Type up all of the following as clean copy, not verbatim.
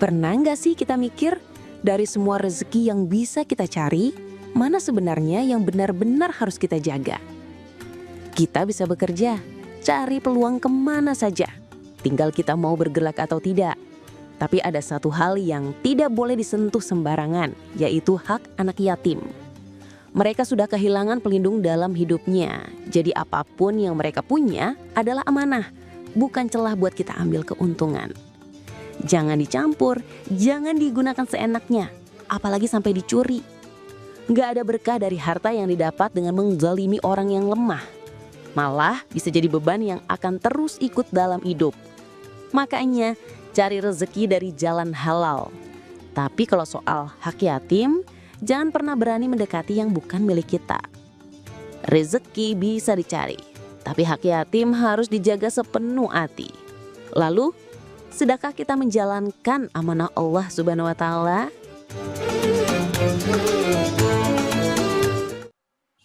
Pernah nggak sih kita mikir, dari semua rezeki yang bisa kita cari, mana sebenarnya yang benar-benar harus kita jaga? Kita bisa bekerja, cari peluang kemana saja. Tinggal kita mau bergerak atau tidak. Tapi ada satu hal yang tidak boleh disentuh sembarangan, yaitu hak anak yatim. Mereka sudah kehilangan pelindung dalam hidupnya. Jadi apapun yang mereka punya adalah amanah, bukan celah buat kita ambil keuntungan. Jangan dicampur, jangan digunakan seenaknya, apalagi sampai dicuri. Nggak ada berkah dari harta yang didapat dengan menzalimi orang yang lemah. Malah bisa jadi beban yang akan terus ikut dalam hidup. Makanya cari rezeki dari jalan halal. Tapi kalau soal hak yatim, jangan pernah berani mendekati yang bukan milik kita. Rezeki bisa dicari, tapi hak yatim harus dijaga sepenuh hati. Lalu, sudahkah kita menjalankan amanah Allah Subhanahu wa Ta'ala?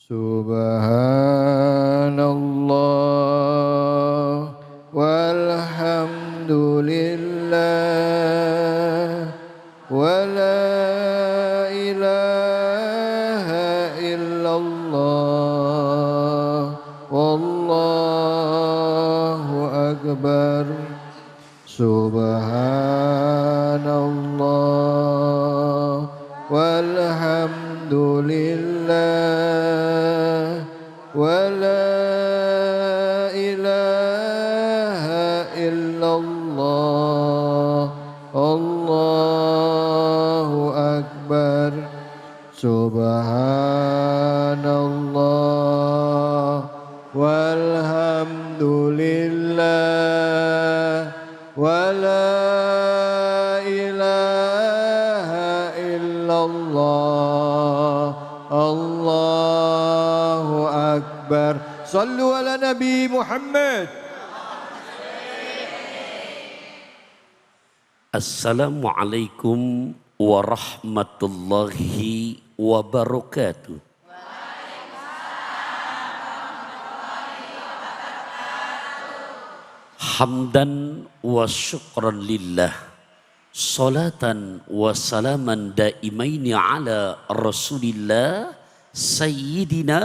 Subhanallah walhamdulillah wa la ilaha illallah wallahu akbar. Subhanallah walhamdulillah wa la ilaha illallah Allahu akbar. Subhanallah walhamdulillah wa la ilaha illallah Allahu akbar. Sallu ala Nabi Muhammad. Assalamualaikum warahmatullahi wabarakatuh. Hamdan wa syukran lillah, salatan wa salaman daimaini ala rasulillah sayyidina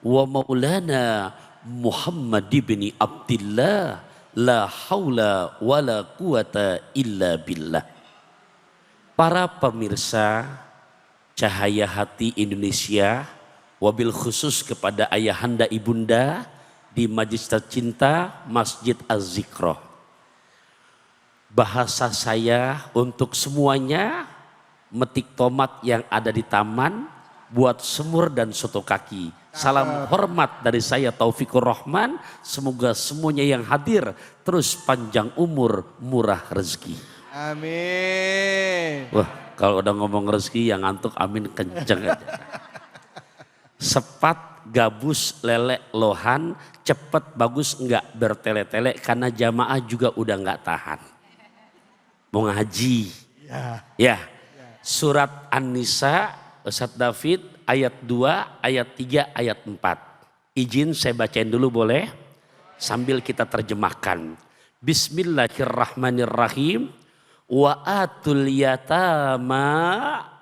wa maulana Muhammad ibn Abdillah, la haula wa la quwata illa billah. Para pemirsa Cahaya Hati Indonesia, wabil khusus kepada ayahanda ibunda di Majelis Tercinta Masjid Az-Zikroh. Bahasa saya untuk semuanya, metik tomat yang ada di taman, buat semur dan soto kaki. Salam hormat dari saya Taufikur Rahman. Semoga semuanya yang hadir terus panjang umur, murah rezeki. Amin. Wah, kalau udah ngomong rezeki yang ngantuk amin kenceng aja. Sepat, gabus, lele, lohan, cepet, bagus, enggak bertele-tele karena jamaah juga udah enggak tahan. Mau ngaji. Ya. Surat An-Nisa, Ustaz David, ayat 2, ayat 3, ayat 4. Izin saya bacain dulu boleh? Sambil kita terjemahkan. Bismillahirrahmanirrahim. Wa atul yatama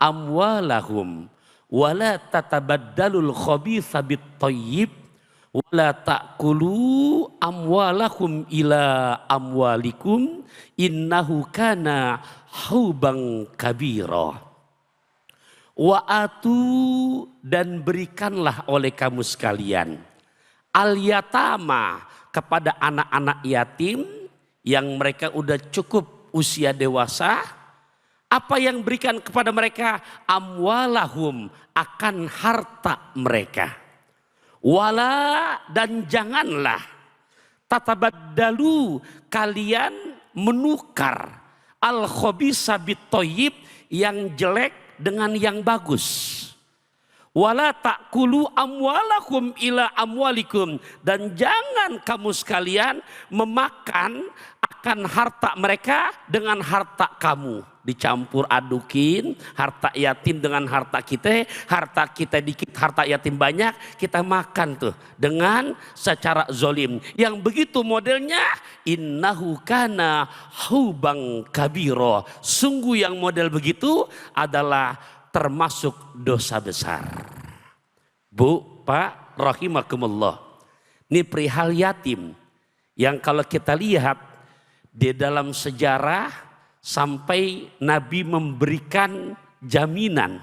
amwalahum wala tatabaddalul khabitha bit thayyib wala ta'kulu amwalakum ila amwalikum innahu kana hauban kabira. Wa atu, dan berikanlah oleh kamu sekalian al yatama, kepada anak-anak yatim yang mereka udah cukup usia dewasa. Apa yang berikan kepada mereka? Amwalahum, akan harta mereka. Wala, dan janganlah tatabaddalu, kalian menukar al khabisa bit thayyib, yang jelek dengan yang bagus. Wala ta'kulu amwalakum ila amwalikum, dan jangan kamu sekalian memakan makan harta mereka dengan harta kamu. Dicampur adukin, harta yatim dengan harta kita dikit, harta yatim banyak, kita makan tuh dengan secara zolim. Yang begitu modelnya, innahu kana hubang kabiro. Sungguh yang model begitu adalah termasuk dosa besar. Bu, Pak, rahimakumullah. Ini perihal yatim. Yang kalau kita lihat di dalam sejarah sampai Nabi memberikan jaminan.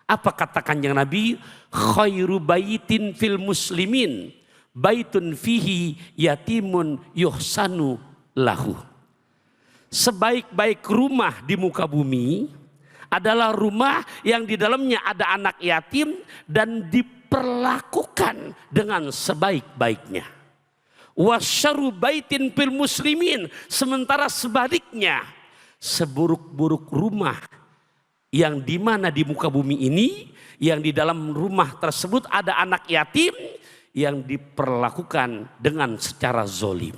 Apa kata Kanjeng Nabi? Khairu baitin fil muslimin baitun fihi yatimun yuhsanu lahu. Sebaik-baik rumah di muka bumi adalah rumah yang di dalamnya ada anak yatim dan diperlakukan dengan sebaik-baiknya. Wasyaru baitin fil muslimin, sementara sebaliknya seburuk-buruk rumah yang dimana di muka bumi ini, yang di dalam rumah tersebut ada anak yatim yang diperlakukan dengan secara zolim.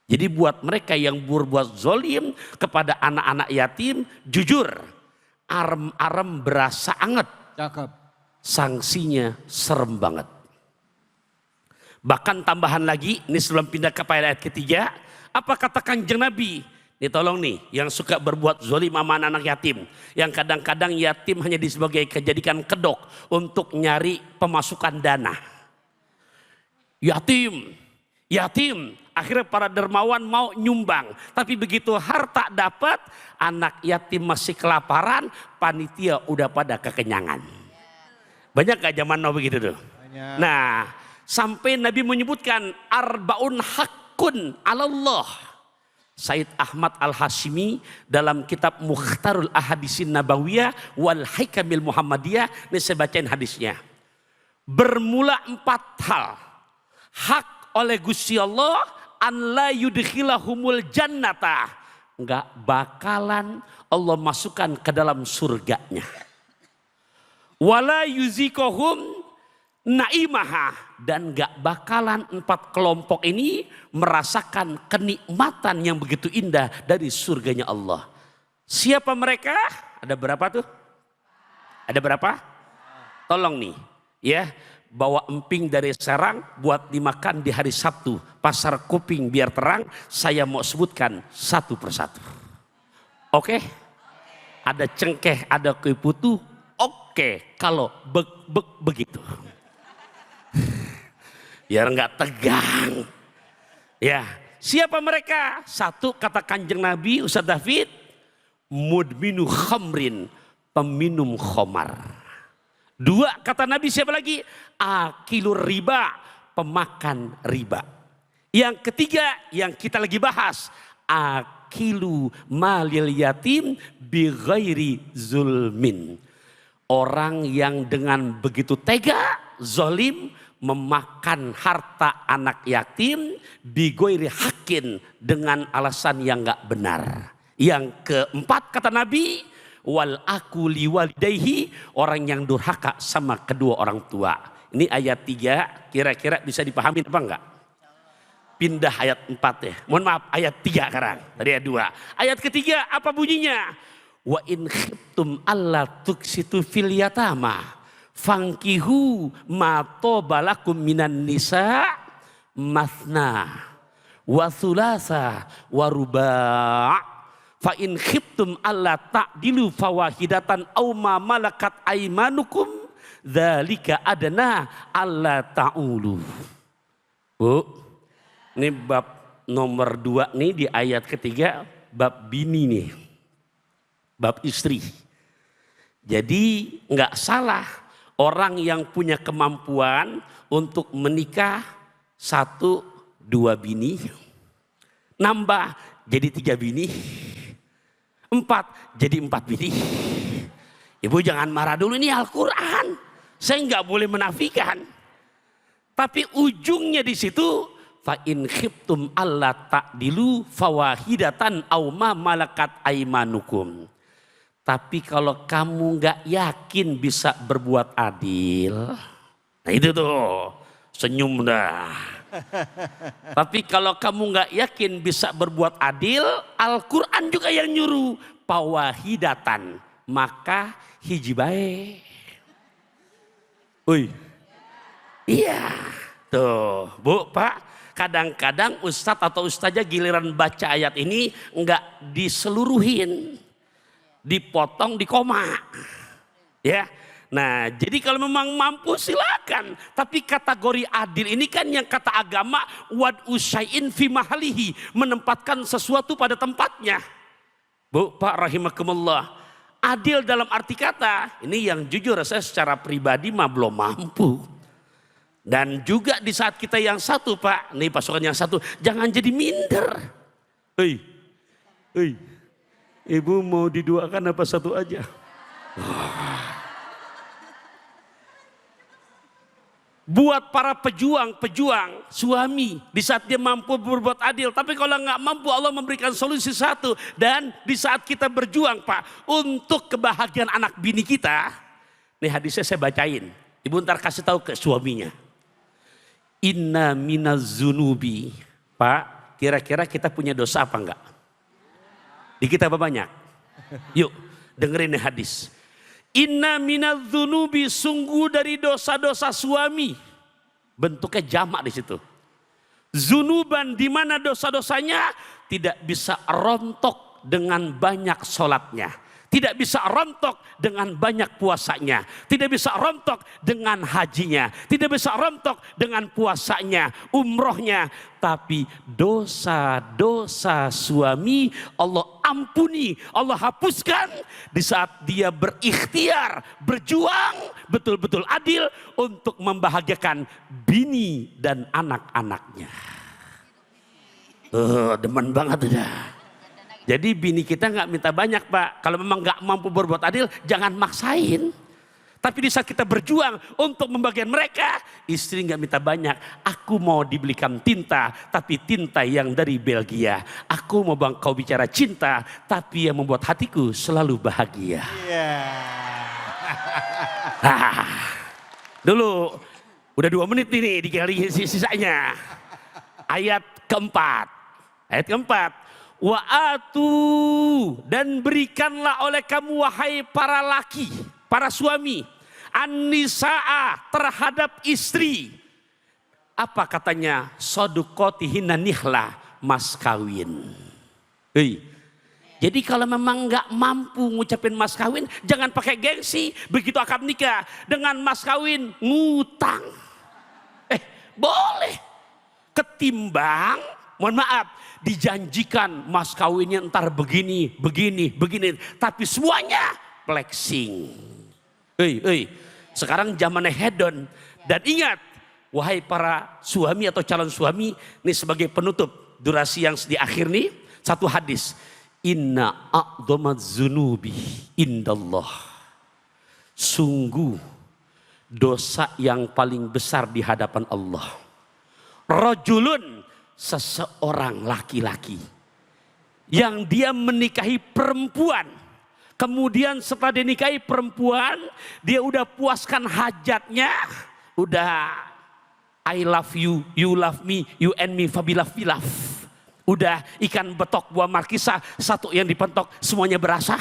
Jadi buat mereka yang berbuat zolim kepada anak-anak yatim, jujur, arem-arem berasa anget. Cakep. Sanksinya serem banget. Bahkan tambahan lagi, ini sebelum pindah ke ayat ketiga, apa kata Kanjeng Nabi? Ini tolong nih, yang suka berbuat zolim sama anak yatim. Yang kadang-kadang yatim hanya dijadikan kedok untuk nyari pemasukan dana. Yatim. Akhirnya para dermawan mau nyumbang. Tapi begitu harta dapat, anak yatim masih kelaparan, panitia udah pada kekenyangan. Banyak gak zaman now begitu tuh? Banyak. Nah, sampai Nabi menyebutkan arbaun hakun alallah. Said Ahmad Al-Hashimi dalam kitab Mukhtarul Ahadisin Nabawiyah wal Hikamil Muhammadiyah, ini saya bacain hadisnya. Bermula 4 hal. Hak oleh Gusti Allah an la yudkhilahumul jannata. Enggak bakalan Allah masukkan ke dalam surganya. Wala yuzikohum naimaha, dan gak bakalan 4 kelompok ini merasakan kenikmatan yang begitu indah dari surganya Allah. Siapa mereka? Ada berapa tuh? Ada berapa? Tolong nih ya, bawa emping dari Serang buat dimakan di hari Sabtu, pasar kuping biar terang. Saya mau sebutkan satu persatu. Oke? Ada cengkeh, ada kue putu. Oke, kalau begitu. Biar nggak tegang. Ya, siapa mereka? Satu, kata Kanjeng Nabi Ustaz David, mudminu khamrin, peminum khamar. 2, kata Nabi siapa lagi? Akilur riba, pemakan riba. Yang ketiga yang kita lagi bahas, akilu malil yatim bi ghairi zulmin. Orang yang dengan begitu tega, zolim, memakan harta anak yatim bigoiri hakin, dengan alasan yang enggak benar. Yang keempat kata Nabi, wal akuli walidayhi, orang yang durhaka sama kedua orang tua. Ini ayat 3, kira-kira bisa dipahami apa enggak? Pindah ayat 4 ya. Mohon maaf, ayat 3 sekarang. Tadi ayat 2. Ayat ketiga apa bunyinya? Wa in khiftum alla tuksitu fil yatama fangkihu ma tobalakum minan nisa mathna wa thulatha wa ruba' fa in khiftum alla ta'dilu fawahidatan aw ma malakat aymanukum dzalika adna alla ta'ulu. Bu, ini bab nomor 2 nih di ayat ketiga, bab bini nih, bab istri. Jadi nggak salah orang yang punya kemampuan untuk menikah 1-2 bini, nambah jadi 3 bini, 4 jadi 4 bini. Ibu jangan marah dulu, ini Al-Quran. Saya nggak boleh menafikan. Tapi ujungnya di situ, fa in khiftum alla ta'dilu fawahidatan aw ma malakat aymanukum. Tapi kalau kamu nggak yakin bisa berbuat adil, nah itu tuh senyum dah. Tapi kalau kamu nggak yakin bisa berbuat adil, Al-Quran juga yang nyuruh pawahidatan, maka hiji bae. Uy, iya, tuh Bu, Pak. Kadang-kadang ustadz atau ustazah giliran baca ayat ini nggak diseluruhin, dipotong di koma, ya. Nah, jadi kalau memang mampu silakan. Tapi kategori adil ini kan yang kata agama wad usyain fi mahalihi, menempatkan sesuatu pada tempatnya. Bu, Pak rahimakumullah. Adil dalam arti kata, ini yang jujur saya secara pribadi mah belum mampu. Dan juga di saat kita yang satu Pak, nih pasukan yang satu, jangan jadi minder. Hei, ibu mau diduakan apa satu aja? Buat para pejuang suami di saat dia mampu berbuat adil, tapi kalau nggak mampu Allah memberikan solusi satu. Dan di saat kita berjuang Pak untuk kebahagiaan anak bini kita, nih hadisnya saya bacain, ibu ntar kasih tahu ke suaminya. Inna minaz zunubi, Pak, kira-kira kita punya dosa apa enggak? Dikit apa banyak? Yuk dengerin nih hadis. Inna minaz zunubi, sungguh dari dosa-dosa suami. Bentuknya jamak di situ. Zunuban, di mana dosa-dosanya tidak bisa rontok dengan banyak sholatnya. Tidak bisa rontok dengan banyak puasanya. Tidak bisa rontok dengan hajinya. Tidak bisa rontok dengan puasanya, umrohnya. Tapi dosa-dosa suami Allah ampuni, Allah hapuskan di saat dia berikhtiar, berjuang, betul-betul adil untuk membahagiakan bini dan anak-anaknya. Demen banget dah. Jadi bini kita nggak minta banyak Pak. Kalau memang nggak mampu berbuat adil, jangan maksain. Tapi di saat kita berjuang untuk membagian mereka, istri nggak minta banyak. Aku mau dibelikan tinta, tapi tinta yang dari Belgia. Aku mau kau bicara cinta, tapi yang membuat hatiku selalu bahagia. Dulu, udah 2 menit ini dikali sisanya. Ayat keempat. Wa'atu, dan berikanlah oleh kamu wahai para laki, para suami, an-nisaa, terhadap istri. Apa katanya? Sodukotihinna nihla, mas kawin. Jadi kalau memang nggak mampu ngucapin mas kawin, jangan pakai gengsi. Begitu akad nikah dengan mas kawin, ngutang. Boleh. Ketimbang, mohon maaf, dijanjikan mas kawinnya ntar begini. Tapi semuanya flexing. Sekarang zamannya hedon. Dan ingat, wahai para suami atau calon suami, ini sebagai penutup durasi yang di akhir nih, satu hadis. Inna a'dhamaz zunubi indallah. Sungguh dosa yang paling besar di hadapan Allah. Rajulun, seseorang laki-laki yang dia menikahi perempuan, kemudian setelah dinikahi perempuan dia udah puaskan hajatnya, udah I love you, you love me, you and me fabilaf, udah ikan betok buah markisa satu yang dipentok semuanya berasa.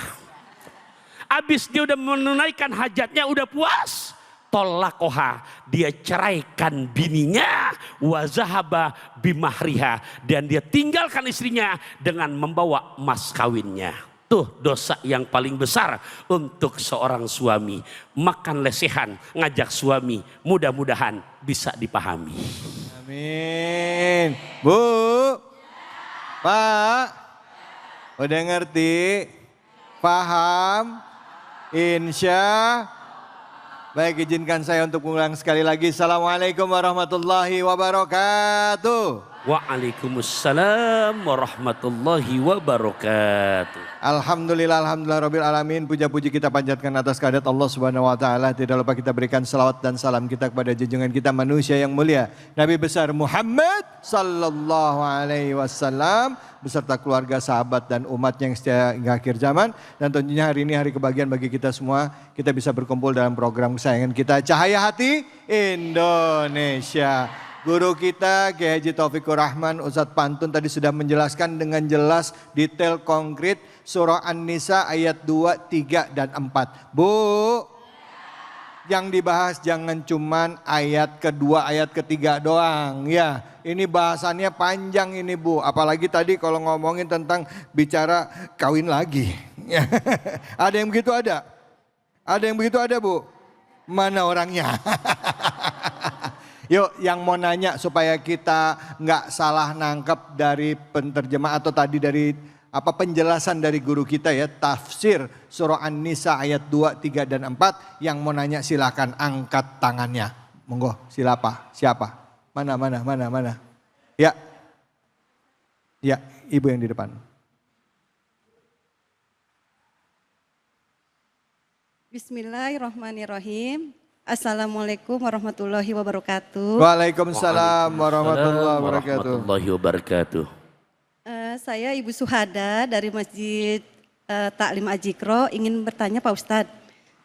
Abis dia udah menunaikan hajatnya, udah puas, tolakoha, dia ceraikan bininya, wazahaba bimahriha, dan dia tinggalkan istrinya dengan membawa mas kawinnya. Tuh dosa yang paling besar untuk seorang suami. Makan lesehan, ngajak suami, mudah-mudahan bisa dipahami. Amin. Bu, Pak, udah ngerti? Paham? Insya. Baik, izinkan saya untuk mengulang sekali lagi. Assalamualaikum warahmatullahi wabarakatuh. Waalaikumsalam warahmatullahi wabarakatuh. Alhamdulillah rabbil alamin. Puja-puji kita panjatkan atas kehadirat Allah Subhanahu wa taala. Tidak lupa kita berikan salawat dan salam kita kepada junjungan kita manusia yang mulia, Nabi besar Muhammad sallallahu alaihi wasallam, beserta keluarga, sahabat dan umat yang setia hingga akhir zaman. Dan tentunya hari ini hari kebahagiaan bagi kita semua. Kita bisa berkumpul dalam program kesayangan kita, Cahaya Hati Indonesia. Guru kita Kiai Haji Taufikur Rahman Ustadz Pantun tadi sudah menjelaskan dengan jelas, detail, konkret surah An-Nisa ayat 2, 3, dan 4. Bu, yang dibahas jangan cuman ayat kedua, ayat ketiga doang ya. Ini bahasannya panjang ini Bu, apalagi tadi kalau ngomongin tentang bicara kawin lagi. Ada yang begitu ada? Ada yang begitu ada Bu? Mana orangnya? Yuk yang mau nanya supaya kita nggak salah nangkep dari penterjemah atau tadi dari penjelasan dari guru kita ya, tafsir surah An-Nisa ayat 2, 3, dan 4. Yang mau nanya silakan angkat tangannya. Monggo, siapa? Mana? Ya. Ya, ibu yang di depan. Bismillahirrahmanirrahim. Assalamualaikum warahmatullahi wabarakatuh. Waalaikumsalam warahmatullahi wabarakatuh. Saya Ibu Suhada dari Masjid Taklim Ajikro ingin bertanya Pak Ustadz.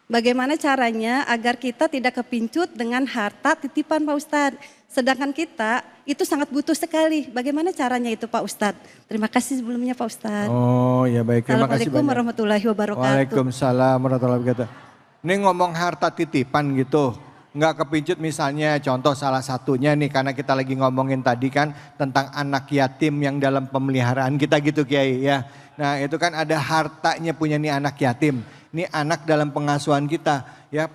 Bagaimana caranya agar kita tidak kepincut dengan harta titipan Pak Ustadz. Sedangkan kita itu sangat butuh sekali. Bagaimana caranya itu Pak Ustadz? Terima kasih sebelumnya Pak Ustadz. Oh ya baik, terima kasih banyak. Assalamualaikum warahmatullahi wabarakatuh. Waalaikumsalam warahmatullahi wabarakatuh. Ini ngomong harta titipan gitu, nggak kepincut misalnya contoh salah satunya nih karena kita lagi ngomongin tadi kan tentang anak yatim yang dalam pemeliharaan kita gitu Kiai ya. Nah itu kan ada hartanya punya nih anak yatim, nih anak dalam pengasuhan kita ya.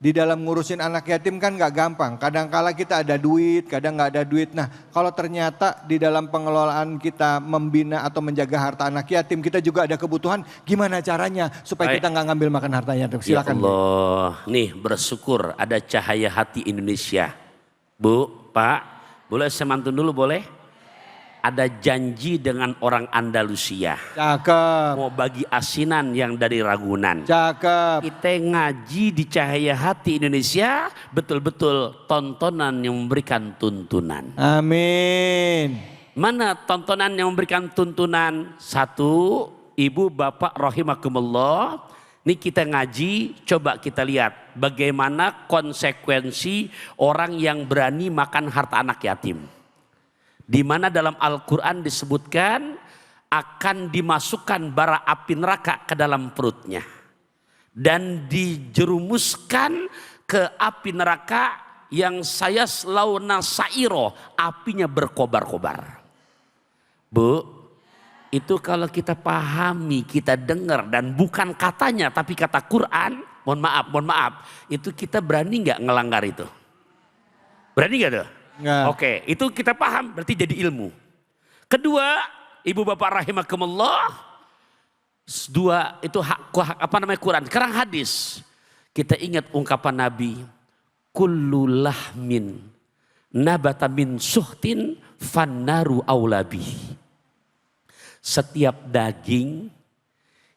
Di dalam ngurusin anak yatim kan nggak gampang, kadang-kala kita ada duit, kadang nggak ada duit. Nah kalau ternyata di dalam pengelolaan kita membina atau menjaga harta anak yatim, kita juga ada kebutuhan, gimana caranya supaya kita nggak ngambil makan harta yatim? Silakan. Ya Allah, nih bersyukur ada Cahaya Hati Indonesia. Bu, Pak, boleh saya mantun dulu boleh? Ada janji dengan orang Andalusia. Cakep. Mau bagi asinan yang dari Ragunan. Cakep. Kita ngaji di Cahaya Hati Indonesia betul-betul tontonan yang memberikan tuntunan. Amin. Mana tontonan yang memberikan tuntunan? Satu, ibu bapak rahimakumullah. Ini kita ngaji, coba kita lihat bagaimana konsekuensi orang yang berani makan harta anak yatim. Di mana dalam Al-Quran disebutkan akan dimasukkan bara api neraka ke dalam perutnya. Dan dijerumuskan ke api neraka yang saya launa sairo, apinya berkobar-kobar. Bu, itu kalau kita pahami, kita dengar dan bukan katanya tapi kata Quran, mohon maaf, itu kita berani nggak ngelanggar itu? Berani nggak tuh? Nggak. Oke, itu kita paham berarti jadi ilmu. Kedua, ibu bapak rahimakumullah, dua itu Quran. Sekarang hadis. Kita ingat ungkapan Nabi, kullu lahmin nabata min suhtin fannaru aulabi. Setiap daging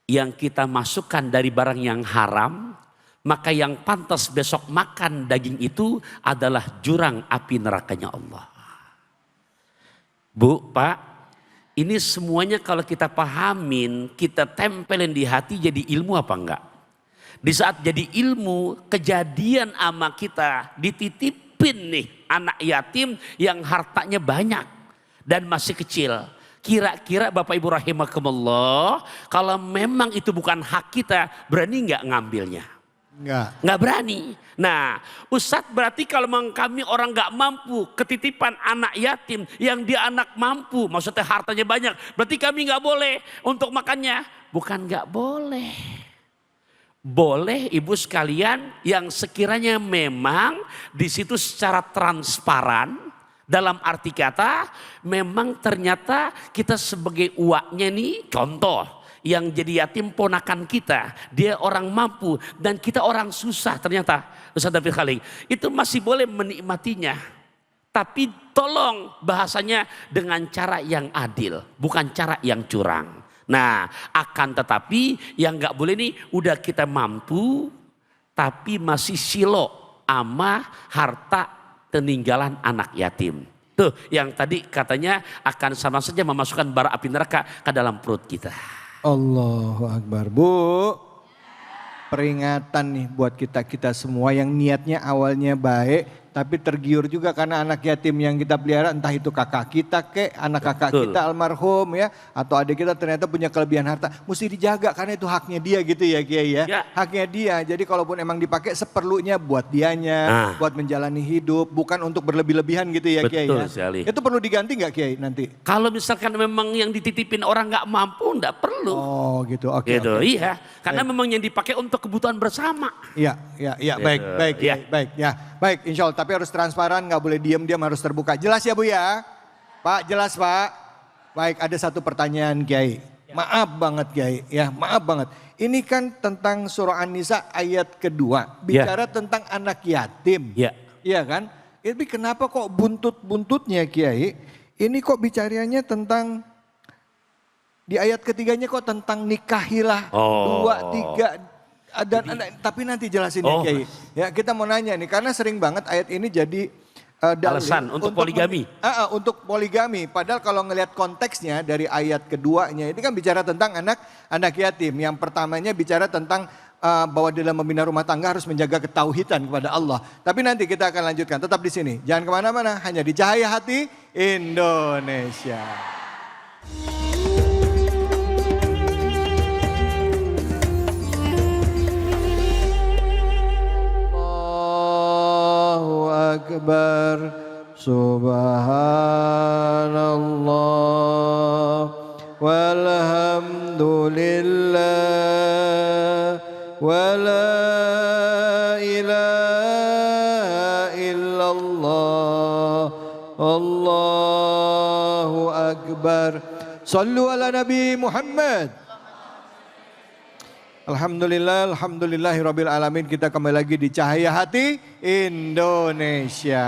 yang kita masukkan dari barang yang haram, maka yang pantas besok makan daging itu adalah jurang api nerakanya Allah. Bu, Pak, ini semuanya kalau kita pahamin, kita tempelin di hati jadi ilmu apa enggak? Di saat jadi ilmu, kejadian ama kita dititipin nih anak yatim yang hartanya banyak dan masih kecil. Kira-kira Bapak Ibu rahimakumullah, kalau memang itu bukan hak kita, berani enggak ngambilnya? Nggak berani. Nah, Ustadz berarti kalau kami orang nggak mampu ketitipan anak yatim yang dia anak mampu, maksudnya hartanya banyak, berarti kami nggak boleh untuk makannya. Bukan nggak boleh. Boleh ibu sekalian yang sekiranya memang di situ secara transparan, dalam arti kata memang ternyata kita sebagai uaknya nih, contoh yang jadi yatim ponakan kita, dia orang mampu dan kita orang susah ternyata, Ustaz David Khalil, itu masih boleh menikmatinya. Tapi tolong bahasanya dengan cara yang adil, bukan cara yang curang. Nah, akan tetapi yang nggak boleh nih, udah kita mampu, tapi masih silo ama harta peninggalan anak yatim. Tuh, yang tadi katanya akan sama saja memasukkan bara api neraka ke dalam perut kita. Allahu Akbar. Bu, peringatan nih buat kita-kita semua yang niatnya awalnya baik tapi tergiur juga karena anak yatim yang kita pelihara, entah itu kakak kita anak kakak Betul. kita almarhum ya, atau adik kita ternyata punya kelebihan harta, mesti dijaga karena itu haknya dia gitu ya Kiai ya. Ya. Haknya dia, jadi kalaupun emang dipakai seperlunya buat dianya, buat menjalani hidup, bukan untuk berlebih-lebihan gitu ya Kiai Betul ya. sekali. Itu perlu diganti nggak Kiai nanti? Kalau misalkan memang yang dititipin orang nggak mampu, nggak perlu. Oh gitu, oke. Gitu, oke. iya. Karena memang yang dipakai untuk kebutuhan bersama. Iya, Gitu. baik, Ya. baik, ya, baik, insya Allah. Tapi harus transparan, nggak boleh diam-diam, harus terbuka. Jelas ya Bu ya, Pak, jelas Pak. Baik, ada satu pertanyaan Kiai. Maaf banget Kiai, ya maaf banget. Ini kan tentang surah An-Nisa ayat kedua, bicara tentang anak yatim. Ya. Iya kan? Tapi kenapa kok buntut-buntutnya Kiai? Ini kok bicaranya tentang di ayat ketiganya kok tentang nikahilah Oh. 2, 3 dan tapi nanti jelasin ya Kiai. Ya kita mau nanya nih karena sering banget ayat ini jadi dalil Alasan untuk poligami. Untuk poligami. Padahal kalau ngelihat konteksnya dari ayat keduanya ini kan bicara tentang anak yatim. Yang pertamanya bicara tentang bahwa dalam membina rumah tangga harus menjaga ketauhidan kepada Allah. Tapi nanti kita akan lanjutkan. Tetap di sini. Jangan kemana-mana. Hanya di Cahaya Hati Indonesia. Allahu Akbar. Subhanallah. Walhamdulillah. Wala ilaha illallah. Allahu Akbar. Sallu ala Nabi Muhammad. Alhamdulillah, alhamdulillahirabbil alamin. Kita kembali lagi di Cahaya Hati Indonesia.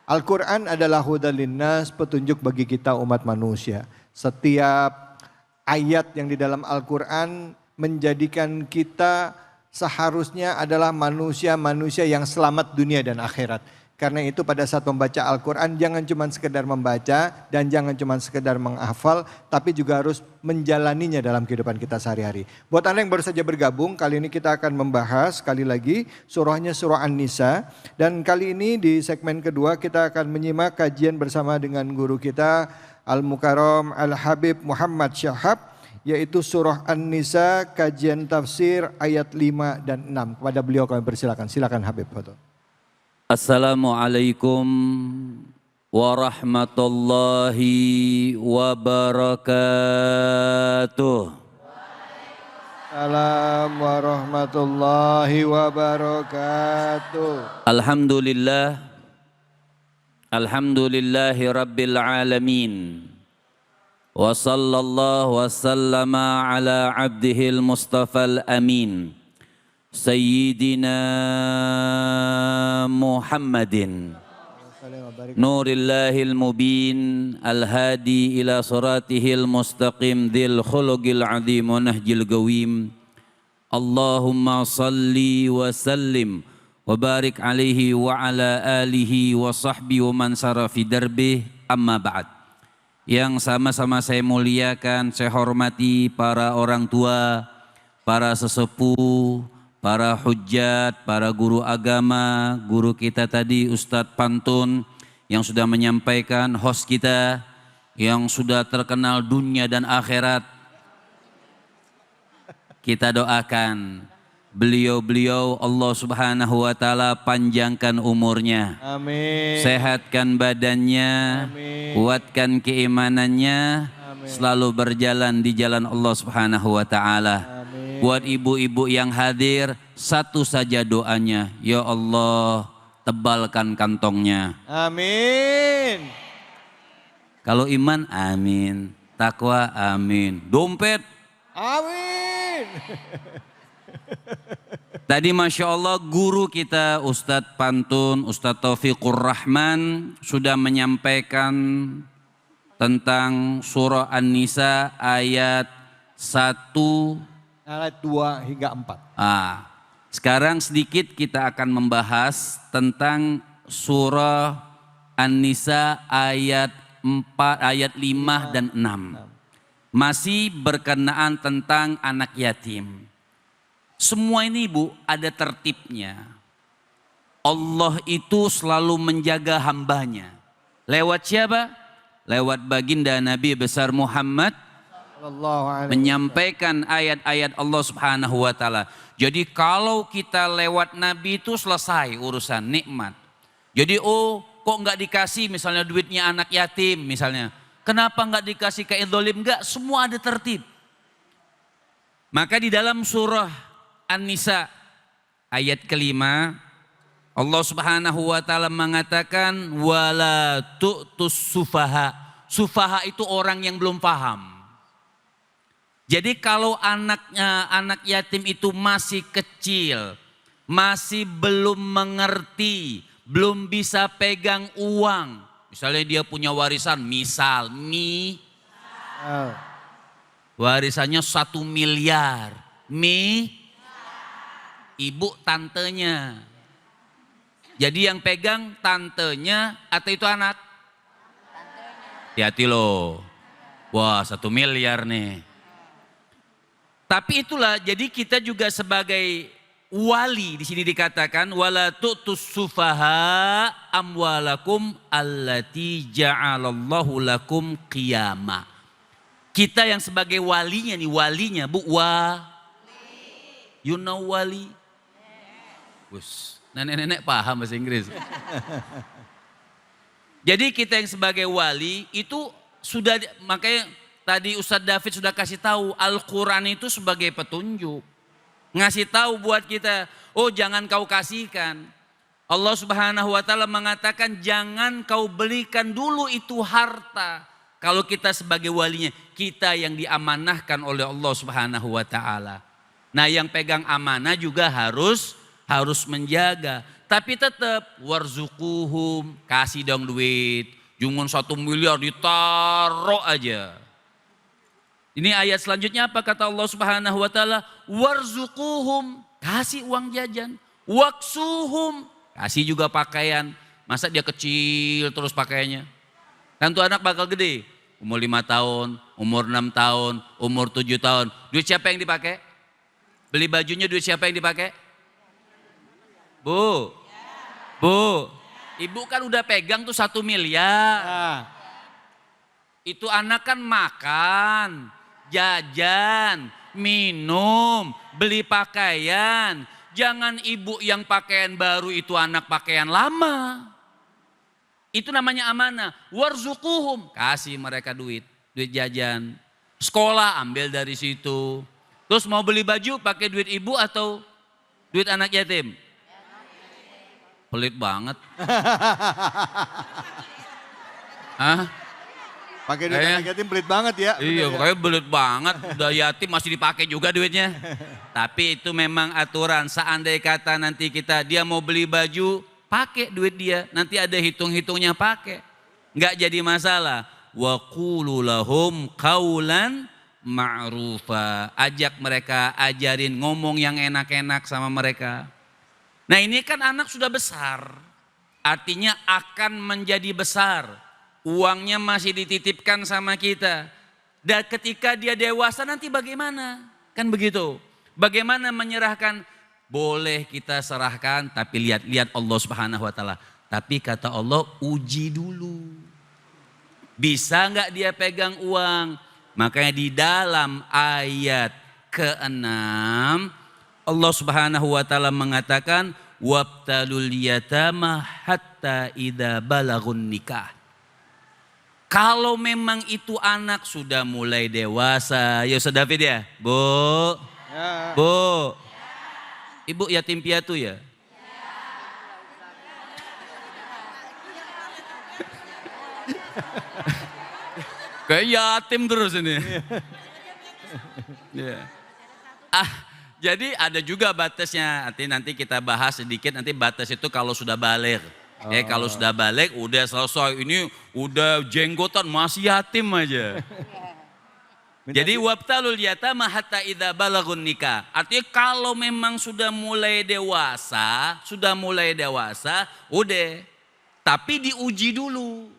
Al-Quran adalah hudan linnas, petunjuk bagi kita umat manusia. Setiap ayat yang di dalam Al-Quran menjadikan kita seharusnya adalah manusia-manusia yang selamat dunia dan akhirat. Karena itu pada saat membaca Al-Quran jangan cuma sekedar membaca dan jangan cuma sekedar menghafal, tapi juga harus menjalaninya dalam kehidupan kita sehari-hari. Buat Anda yang baru saja bergabung, kali ini kita akan membahas sekali lagi surahnya surah An-Nisa. Dan kali ini di segmen kedua kita akan menyimak kajian bersama dengan guru kita Al-Mukarram Al-Habib Muhammad Syahab, yaitu surah An-Nisa kajian tafsir ayat 5 dan 6. Kepada beliau kami persilakan. Silakan Habib. Assalamualaikum warahmatullahi wabarakatuh. Assalamualaikum warahmatullahi wabarakatuh. Alhamdulillah. Alhamdulillahi rabbil alamin. Wa sallallahu wa sallama ala abdihil mustafal amin. Sayyidina Muhammadin Nurillahil mubin al-hadi ila suratihil mustaqim dil khuluqil azim wa nahjil gawim. Allahumma salli wa sallim wa barik alaihi wa ala alihi wa sahbihi wa man sara fi darbih, amma ba'd. Yang sama-sama saya muliakan, saya hormati para orang tua, para sesepuh, para hujjat, para guru agama, guru kita tadi Ustadz Pantun yang sudah menyampaikan, host kita yang sudah terkenal dunia dan akhirat. Kita doakan beliau-beliau Allah Subhanahu wa taala panjangkan umurnya. Amin. Sehatkan badannya, Amin. kuatkan keimanannya, Amin. selalu berjalan di jalan Allah Subhanahu wa taala. Buat ibu-ibu yang hadir, satu saja doanya, ya Allah tebalkan kantongnya. Amin. Kalau iman, amin. Takwa, amin. Dompet, Amin. tadi Masya Allah guru kita Ustadz Pantun, Ustadz Taufikur Rahman sudah menyampaikan tentang surah An-Nisa ayat 1 Ayat 2 hingga 4. Sekarang sedikit kita akan membahas tentang surah An-Nisa ayat 4, ayat 5 dan 6. Masih berkenaan tentang anak yatim. Semua ini Bu ada tertibnya. Allah itu selalu menjaga hambanya. Lewat siapa? Lewat baginda Nabi besar Muhammad menyampaikan ayat-ayat Allah Subhanahu wa taala. Jadi kalau kita lewat Nabi itu selesai urusan nikmat. Jadi kok nggak dikasih misalnya duitnya anak yatim misalnya. Kenapa nggak dikasih ke idzolim? Nggak, semua ada tertib. Maka di dalam surah An-Nisa ayat kelima Allah Subhanahu wa taala mengatakan wala tu'tus sufaha. Sufaha itu orang yang belum paham. Jadi kalau anak yatim itu masih kecil, masih belum mengerti, belum bisa pegang uang. Misalnya dia punya warisan, misal warisannya 1 miliar. Ibu tantenya. Jadi yang pegang tantenya atau itu anak? Hati-hati loh. Wah 1 miliar nih. Tapi itulah jadi kita juga sebagai wali di sini dikatakan wala tu'tus sufaha amwalakum allati ja'alallahu lakum qiyama. Kita yang sebagai walinya nih, walinya Bu, you know wali? Bus. Nenek-nenek paham bahasa Inggris. Jadi kita yang sebagai wali itu sudah, makanya tadi Ustadz David sudah kasih tahu Al-Quran itu sebagai petunjuk. Ngasih tahu buat kita, jangan kau kasihkan. Allah Subhanahu wa taala mengatakan jangan kau belikan dulu itu harta. Kalau kita sebagai walinya, kita yang diamanahkan oleh Allah Subhanahu wa taala. Nah, yang pegang amanah juga harus menjaga. Tapi tetap warzuquhum, kasih dong duit. Jangan 1 miliar ditaruh aja. Ini ayat selanjutnya apa kata Allah Subhanahu wa taala? Warzuquhum, kasih uang jajan. Waksuhum, kasih juga pakaian. Masa dia kecil terus pakaiannya? Kan tuh anak bakal gede. Umur 5 tahun, umur 6 tahun, umur 7 tahun. Duit siapa yang dipakai? Beli bajunya duit siapa yang dipakai? Bu, ibu kan udah pegang tuh 1 miliar. Itu anak kan makan, jajan, minum, beli pakaian. Jangan ibu yang pakaian baru itu anak pakaian lama. Itu namanya amanah. Warzuquhum, kasih mereka duit jajan. Sekolah ambil dari situ. Terus mau beli baju pakai duit ibu atau duit anak yatim? Pelit banget. Hah? Pakai duit anak yatim pelit banget ya. Iya, pokoknya pelit banget. Udah yatim masih dipakai juga duitnya. Tapi itu memang aturan. Seandainya kata nanti dia mau beli baju, pakai duit dia. Nanti ada hitung-hitungnya pakai. Enggak jadi masalah. Wa qulu lahum qaulan ma'rufa. Ajak mereka, ajarin ngomong yang enak-enak sama mereka. Nah ini kan anak sudah besar, artinya akan menjadi besar. Uangnya masih dititipkan sama kita. Dan ketika dia dewasa nanti bagaimana? Kan begitu. Bagaimana menyerahkan? Boleh kita serahkan, tapi lihat Allah Subhanahu wa taala. Tapi kata Allah, uji dulu. Bisa nggak dia pegang uang? Makanya di dalam ayat ke-6 Allah Subhanahu wa taala mengatakan wabtalul yatama hatta idza balagun nikah. Kalau memang itu anak sudah mulai dewasa, ya Ustaz David ya? Bu. Ya. Bu. Ibu yatim piatu ya? Kayak yatim terus ini. Ya. Jadi ada juga batasnya, nanti kita bahas sedikit, nanti batas itu kalau sudah balik. Kalau sudah balik udah selesai, ini udah jenggotan masih yatim aja. Jadi wabtalul yatama hatta idza balagun nikah. Artinya kalau memang sudah mulai dewasa, udah. Tapi diuji dulu.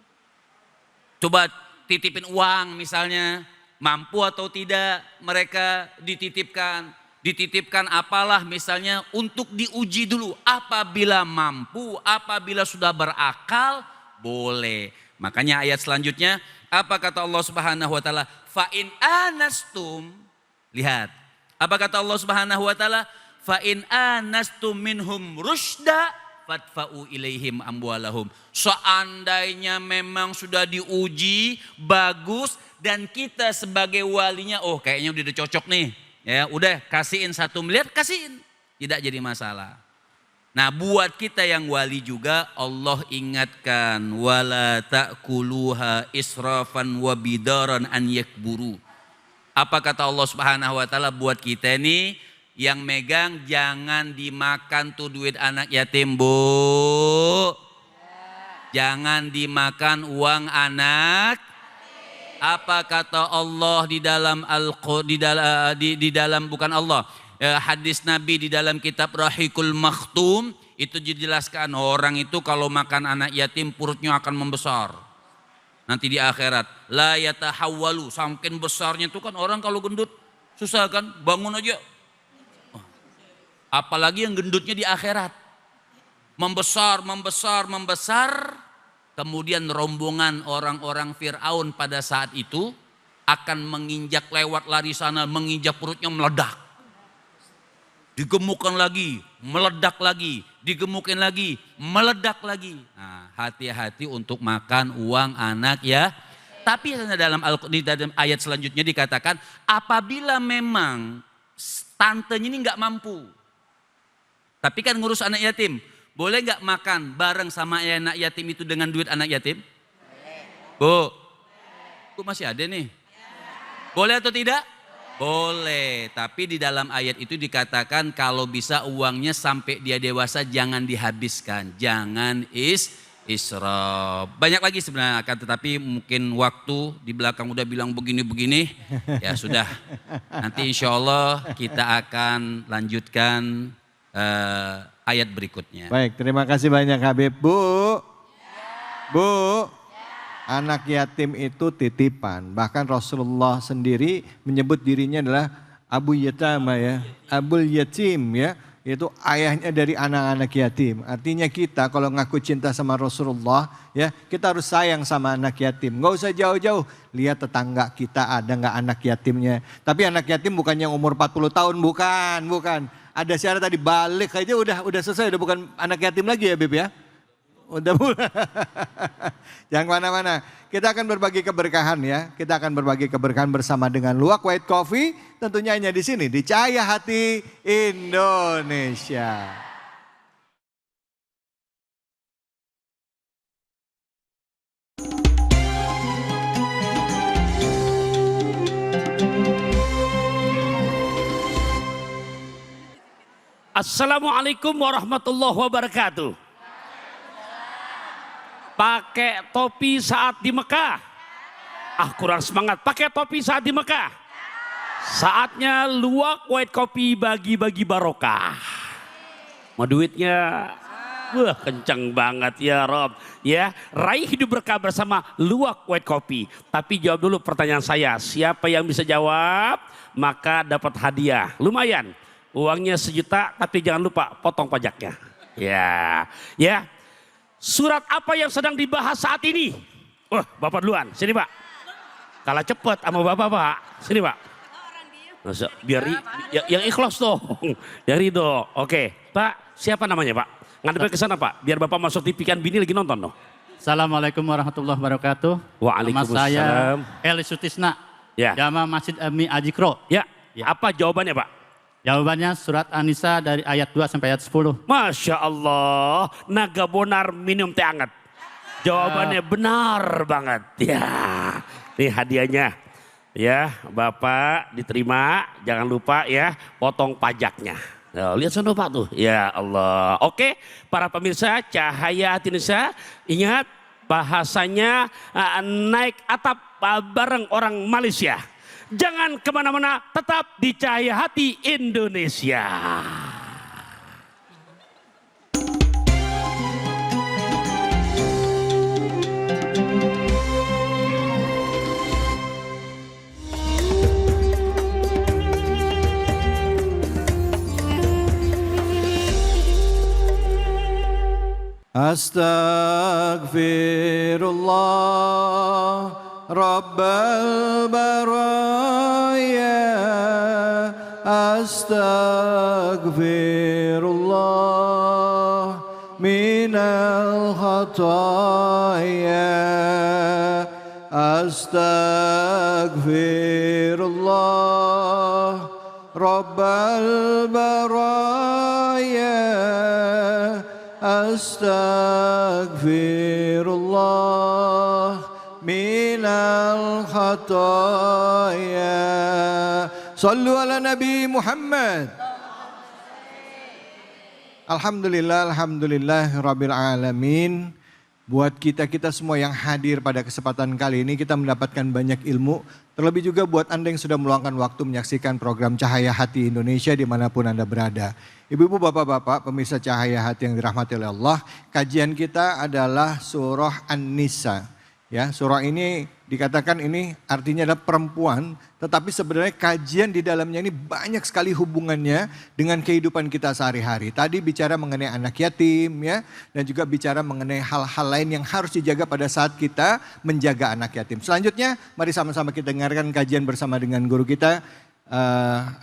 Coba titipin uang misalnya, mampu atau tidak mereka dititipkan. dititipkan apalah misalnya untuk diuji dulu. Apabila mampu, apabila sudah berakal, boleh. Makanya ayat selanjutnya, apa kata Allah Subhanahu wa taala? Fa in anastum, lihat. Apa kata Allah Subhanahu wa taala? Fa in anastum minhum rusyda fadfa'u ilaihim amwalahum. Seandainya memang sudah diuji bagus dan kita sebagai walinya, oh kayaknya udah cocok nih. Ya, udah kasihin 1 miliar, kasihin. Tidak jadi masalah. Nah, buat kita yang wali juga Allah ingatkan wala ta'kuluha israfan wa bidaran an yakburu. Apa kata Allah Subhanahu wa taala buat kita ini yang megang, jangan dimakan tuh duit anak yatim, Bu. Jangan dimakan uang anak. Apa kata Allah di dalam di dalam bukan Allah, hadis Nabi di dalam kitab Rahikul Makhtum itu dijelaskan orang itu kalau makan anak yatim perutnya akan membesar. Nanti di akhirat la yatahawwalu, saking besarnya itu kan orang kalau gendut susah kan bangun aja. Apalagi yang gendutnya di akhirat. Membesar, membesar, membesar. Kemudian rombongan orang-orang Fir'aun pada saat itu akan menginjak lewat lari sana, menginjak perutnya meledak. Digemukkan lagi, meledak lagi, digemukin lagi, meledak lagi. Nah, hati-hati untuk makan uang anak ya. Tapi di dalam ayat selanjutnya dikatakan apabila memang tantenya ini nggak mampu. Tapi kan ngurus anak yatim. Boleh nggak makan bareng sama anak yatim itu dengan duit anak yatim? Boleh. Bu, masih ada nih? Boleh atau tidak? Boleh. Tapi di dalam ayat itu dikatakan kalau bisa uangnya sampai dia dewasa jangan dihabiskan. Jangan israf. Banyak lagi sebenarnya akan tetapi mungkin waktu di belakang udah bilang begini-begini. Ya sudah. Nanti insya Allah kita akan lanjutkan ayat berikutnya. Baik, terima kasih banyak Habib. Bu, anak yatim itu titipan. Bahkan Rasulullah sendiri menyebut dirinya adalah Abu Yatama ya, Abul Yatim ya. Itu ayahnya dari anak-anak yatim. Artinya kita kalau ngaku cinta sama Rasulullah ya, kita harus sayang sama anak yatim. Nggak usah jauh-jauh, lihat tetangga kita ada nggak anak yatimnya. Tapi anak yatim bukan yang umur 40 tahun, bukan. Ada syarat tadi balik aja udah selesai, udah bukan anak yatim lagi ya Bib ya. Udah jangan kemana-mana. Kita akan berbagi keberkahan ya. Kita akan berbagi keberkahan bersama dengan Luwak White Coffee. Tentunya hanya di sini di Cahaya Hati Indonesia. Assalamualaikum warahmatullahi wabarakatuh. Pakai topi saat di Mekah. Kurang semangat. Pakai topi saat di Mekah. Saatnya Luwak White Coffee bagi-bagi barokah. Mau duitnya? Wah, kencang banget ya Rob. Ya, raih hidup berkah bersama Luwak White Coffee. Tapi jawab dulu pertanyaan saya. Siapa yang bisa jawab, maka dapat hadiah. Lumayan. Uangnya 1 juta, tapi jangan lupa potong pajaknya. Ya. Surat apa yang sedang dibahas saat ini? Wah, Bapak duluan. Sini Pak. Kalah cepet sama Bapak Pak. Sini Pak. Biar yang ikhlas dong. Dari itu. Oke, Pak. Siapa namanya Pak? Ngadepnya ke sana Pak. Biar Bapak masuk TV kan bini lagi nonton dong. Assalamualaikum warahmatullahi wabarakatuh. Waalaikumsalam. Nama saya Eli Sutisna. Ya. Jamaah Masjid Ami Ajikro. Ya. Apa jawabannya Pak? Jawabannya surat An-Nisa dari ayat 2 sampai ayat 10. Masya Allah, naga bonar minum teh hangat. Jawabannya benar banget. Ya, ini hadiahnya. Ya, Bapak diterima. Jangan lupa ya, potong pajaknya. Lihat sana Pak tuh. Ya Allah. Oke, para pemirsa Cahaya Hati Indonesia, ingat bahasanya naik atap bareng orang Malaysia. Jangan kemana-mana, tetap di Cahaya Hati Indonesia. Astaghfirullah Rabbal baraya. Astaghfirullah minal khataya. Astaghfirullah Rabbal baraya. Astaghfirullah minal khataya. Sallu ala Nabi Muhammad. Alhamdulillah, alhamdulillah rabbil alamin. Buat kita-kita semua yang hadir pada kesempatan kali ini, kita mendapatkan banyak ilmu. Terlebih juga buat Anda yang sudah meluangkan waktu menyaksikan program Cahaya Hati Indonesia dimanapun Anda berada. Ibu-ibu, bapak-bapak, pemirsa Cahaya Hati yang dirahmati oleh Allah, kajian kita adalah surah An-Nisa. Ya, surah ini dikatakan ini artinya adalah perempuan, tetapi sebenarnya kajian di dalamnya ini banyak sekali hubungannya dengan kehidupan kita sehari-hari. Tadi bicara mengenai anak yatim ya, dan juga bicara mengenai hal-hal lain yang harus dijaga pada saat kita menjaga anak yatim. Selanjutnya mari sama-sama kita dengarkan kajian bersama dengan guru kita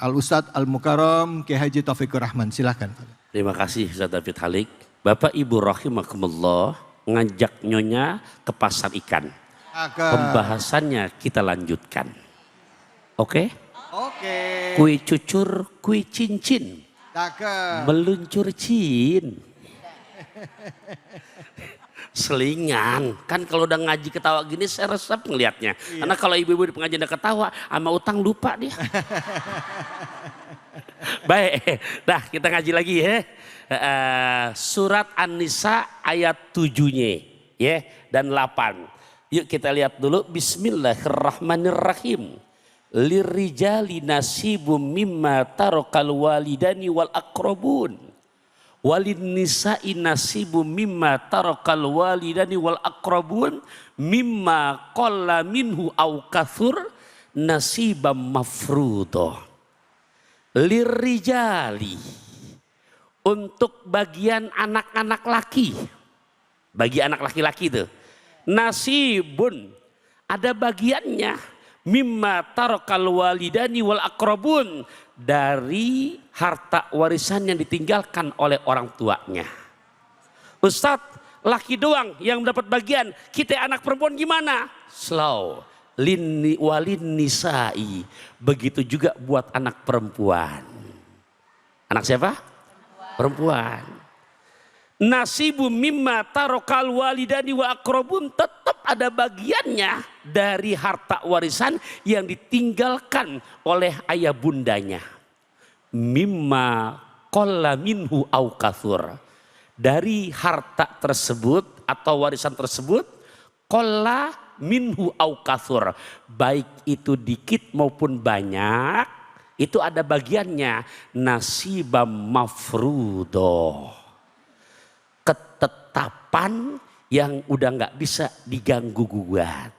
Al-Ustadz Al-Mukarram Kiai Haji Taufikur Rahman. Silakan. Terima kasih Ustaz David Halik. Bapak Ibu rahimakumullah, ngajak nyonya ke pasar ikan. Pembahasannya kita lanjutkan. Oke? Oke. Kue cucur, kue cincin. Cakep. Meluncur cin. Selingan. Kan kalau udah ngaji ketawa gini saya resep ngelihatnya. Iya. Karena kalau ibu-ibu di pengajian udah ketawa, sama utang lupa dia. Baik, dah kita ngaji lagi ya. Surat An-Nisa ayat 7-nya ya, dan 8. Yuk kita lihat dulu. Bismillahirrahmanirrahim. Lirijali nasibum mimma tarakal walidani wal aqrabun. Walin nisa'i nasibum mimma tarakal walidani wal aqrabun. Mimma qalla minhu au kathur nasibam mafruḍah. Lirijali, untuk bagian anak-anak laki, bagi anak laki-laki itu nasibun, ada bagiannya, mimma tarakal walidani wal aqrabun, dari harta warisan yang ditinggalkan oleh orang tuanya. Ustadz, laki doang yang mendapat bagian, kita anak perempuan gimana? Slow. Walin nisa'i, begitu juga buat anak perempuan. Anak siapa? Perempuan. Nasibu mimma tarakal walidani wa aqrabun, tetap ada bagiannya dari harta warisan yang ditinggalkan oleh ayah bundanya. Mimma qalla minhu au kathur, dari harta tersebut atau warisan tersebut, qalla minhu au kathur, baik itu dikit maupun banyak, itu ada bagiannya, nasibam mafruḍah, ketetapan yang udah nggak bisa diganggu gugat.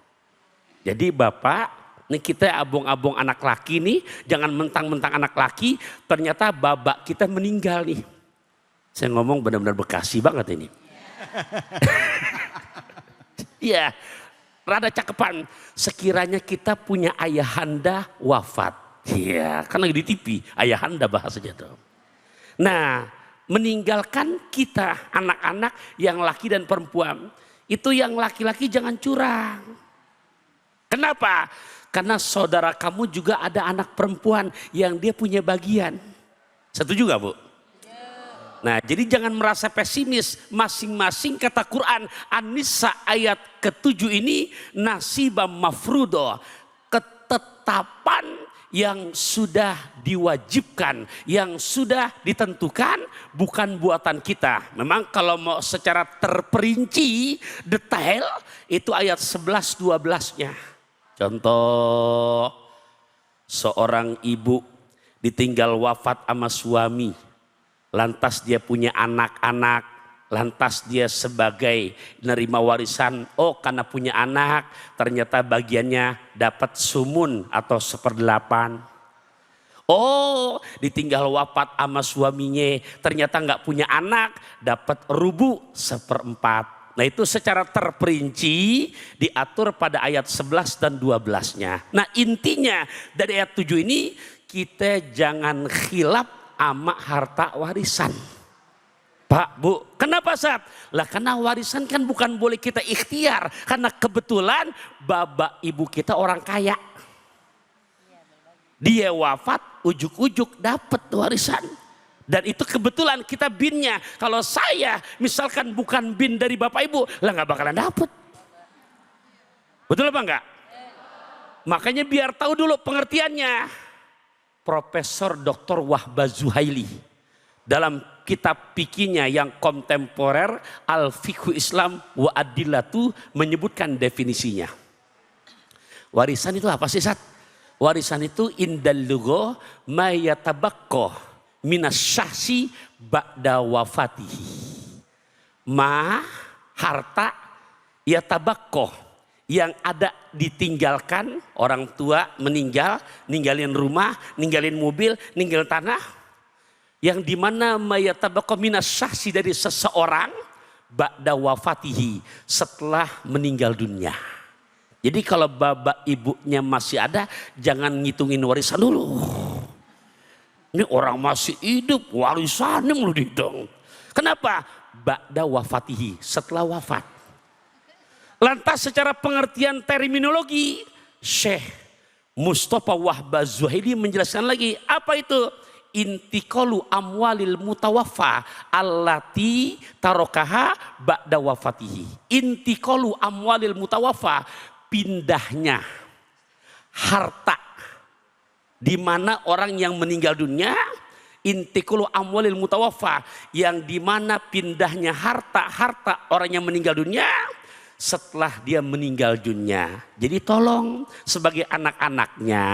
Jadi bapak, nih kita abong-abong anak laki nih, jangan mentang-mentang anak laki, ternyata babak kita meninggal nih. Saya ngomong benar-benar Bekasi banget ini. Iya. Rada cakepan, sekiranya kita punya ayahanda wafat. Iya, kan lagi di TV, ayahanda bahasanya tuh. Nah, meninggalkan kita anak-anak yang laki dan perempuan. Itu yang laki-laki jangan curang. Kenapa? Karena saudara kamu juga ada anak perempuan yang dia punya bagian. Setuju gak, Bu? Nah, jadi jangan merasa pesimis. Masing-masing kata Quran An-Nisa ayat ke-7 ini nasibam mafruḍah, ketetapan yang sudah diwajibkan, yang sudah ditentukan, bukan buatan kita. Memang kalau mau secara terperinci detail itu ayat 11-12-nya. Contoh, seorang ibu ditinggal wafat sama suami. Lantas dia punya anak-anak, lantas dia sebagai nerima warisan, oh karena punya anak ternyata bagiannya dapat sumun atau 1/8. Oh, ditinggal wafat sama suaminya, ternyata nggak punya anak, dapat rubu 1/4. Nah itu secara terperinci diatur pada ayat 11 dan 12-nya. Nah intinya dari ayat 7 ini kita jangan khilaf sama harta warisan. Pak, Bu, kenapa Sat? Lah karena warisan kan bukan boleh kita ikhtiar. Karena kebetulan bapak ibu kita orang kaya. Dia wafat, ujuk-ujuk dapat warisan. Dan itu kebetulan kita binnya. Kalau saya misalkan bukan bin dari bapak ibu, lah nggak bakalan dapat. Betul apa enggak? Makanya biar tahu dulu pengertiannya. Profesor Dr. Wahbah Zuhaili dalam kitab fikihnya yang kontemporer Al-Fiqhu Islam wa Adillatu menyebutkan definisinya. Warisan itu apa sih, Sat? Warisan itu indal lugha ma yatabaqqa minas syahsi ba'da wafatihi. Ma harta yatabaqqa yang ada ditinggalkan, orang tua meninggal, ninggalin rumah, ninggalin mobil, ninggalin tanah, yang dimana ma yatabaqqa minas syahsi dari seseorang ba'da wafatihi setelah meninggal dunia. Jadi kalau bapak ibunya masih ada, jangan ngitungin warisan dulu. Ini orang masih hidup, warisannya mau dihitung. Kenapa? Ba'da wafatihi, setelah wafat. Lantas secara pengertian terminologi, Syekh Mustafa Wahbah Zuhaili menjelaskan lagi, apa itu? Intiqalu amwalil mutawaffa allati tarokaha ba'da wafatihi. Intiqalu amwalil mutawaffa, pindahnya harta di mana orang yang meninggal dunia, intiqalu amwalil mutawaffa, yang di mana pindahnya harta orang yang meninggal dunia setelah dia meninggal dunia. Jadi tolong sebagai anak-anaknya,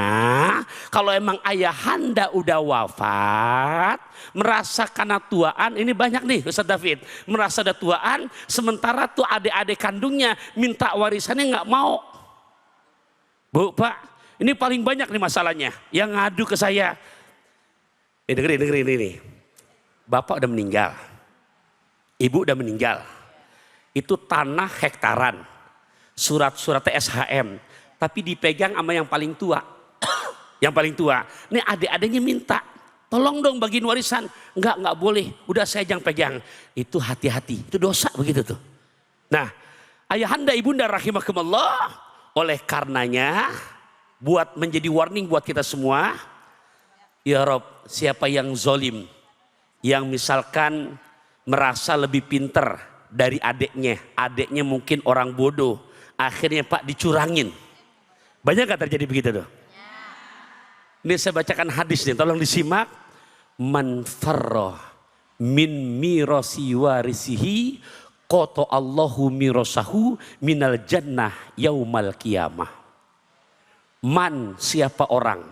kalau emang ayahanda udah wafat, merasa karena tuaan, ini banyak nih Ustaz David, merasa ada tuaan, sementara tuh adik-adik kandungnya minta warisannya nggak mau. Bu, Pak, ini paling banyak nih masalahnya yang ngadu ke saya. Dengerin ini. Bapak udah meninggal, ibu udah meninggal. Itu tanah hektaran, surat-surat SHM, tapi dipegang sama yang paling tua. Yang paling tua, ini adik-adiknya minta, tolong dong bagiin warisan. Enggak boleh, udah saya yang pegang. Itu hati-hati, itu dosa begitu tuh. Nah, ayahanda ibunda rahimakumullah, oleh karenanya buat menjadi warning buat kita semua, ya Rob, siapa yang zolim, yang misalkan merasa lebih pinter dari adiknya mungkin orang bodoh, akhirnya Pak dicurangin. Banyak gak terjadi begitu tuh? Ini saya bacakan hadis nih, tolong disimak. Man farra min mirasi warisihi qata Allahu mirasahu minal jannah yaumal qiyamah. Man, siapa orang,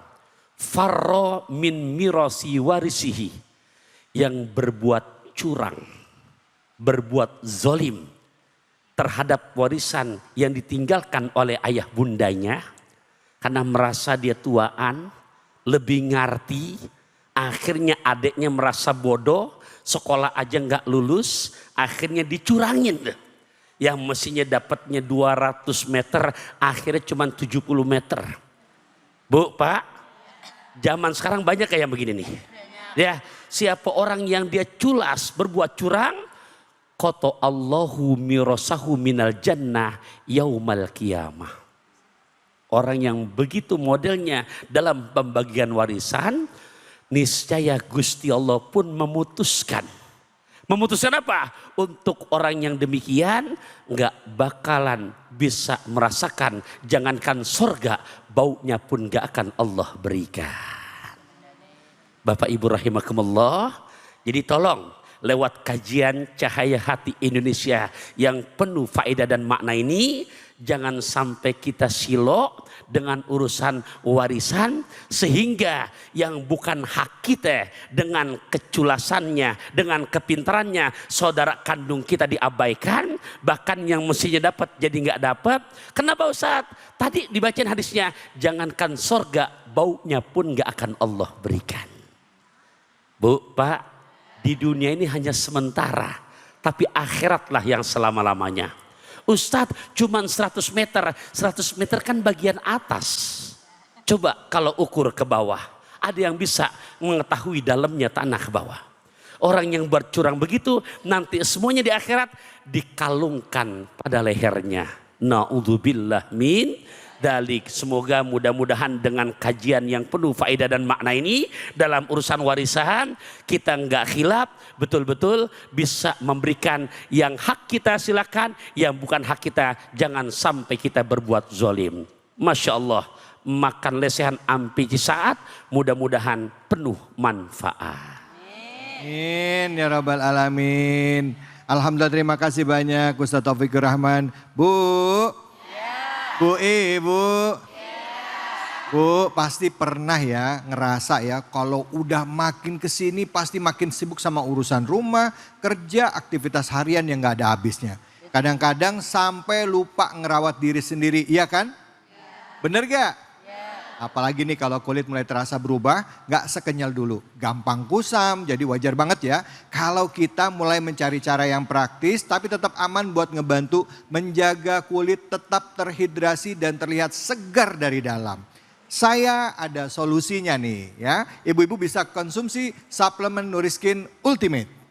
farra min mirasi warisihi, yang berbuat curang, berbuat zolim terhadap warisan yang ditinggalkan oleh ayah bundanya, karena merasa dia tuaan, lebih ngerti, akhirnya adiknya merasa bodoh, sekolah aja nggak lulus, akhirnya dicurangin. Yang mestinya dapatnya 200 meter, akhirnya cuma 70 meter. Bu, Pak, zaman sekarang banyak kayak begini nih. Ya, siapa orang yang dia culas, berbuat curang, qata Allahu mirasahu minal jannah yaumal qiyamah. Orang yang begitu modelnya dalam pembagian warisan, niscaya Gusti Allah pun memutuskan. Memutuskan apa? Untuk orang yang demikian nggak bakalan bisa merasakan, jangankan surga, baunya pun nggak akan Allah berikan. Bapak Ibu rahimakumullah, jadi tolong lewat kajian Cahaya Hati Indonesia yang penuh faedah dan makna ini, Jangan sampai kita silok dengan urusan warisan sehingga yang bukan hak kita dengan keculasannya, dengan kepintarannya saudara kandung kita diabaikan, bahkan yang mestinya dapat jadi nggak dapat. Kenapa Ustaz? Tadi dibacain hadisnya, jangankan sorga, baunya pun nggak akan Allah berikan. Bu, Pak, di dunia ini hanya sementara, tapi akhiratlah yang selama-lamanya. Ustadz cuman 100 meter, 100 meter kan bagian atas. Coba kalau ukur ke bawah, ada yang bisa mengetahui dalamnya tanah ke bawah. Orang yang bercurang begitu nanti semuanya di akhirat dikalungkan pada lehernya. Na'udzubillah min dalik. Semoga mudah-mudahan dengan kajian yang penuh faedah dan makna ini dalam urusan warisan kita nggak khilaf, betul-betul bisa memberikan yang hak kita silakan, yang bukan hak kita jangan sampai kita berbuat zalim. Masya Allah, makan lesehan ampi saat, mudah-mudahan penuh manfaat. Amin ya rabbal alamin. Alhamdulillah, terima kasih banyak Ustaz Taufikur Rahman. Bu, Bu Ibu, Bu pasti pernah ya ngerasa ya kalau udah makin kesini pasti makin sibuk sama urusan rumah, kerja, aktivitas harian yang gak ada habisnya. Kadang-kadang sampai lupa ngerawat diri sendiri, iya kan? Bener gak? Apalagi nih kalau kulit mulai terasa berubah, gak sekenyal dulu. Gampang kusam, jadi wajar banget ya. Kalau kita mulai mencari cara yang praktis tapi tetap aman buat ngebantu menjaga kulit tetap terhidrasi dan terlihat segar dari dalam. Saya ada solusinya nih ya. Ibu-ibu bisa konsumsi suplemen Nuriskin Ultimate.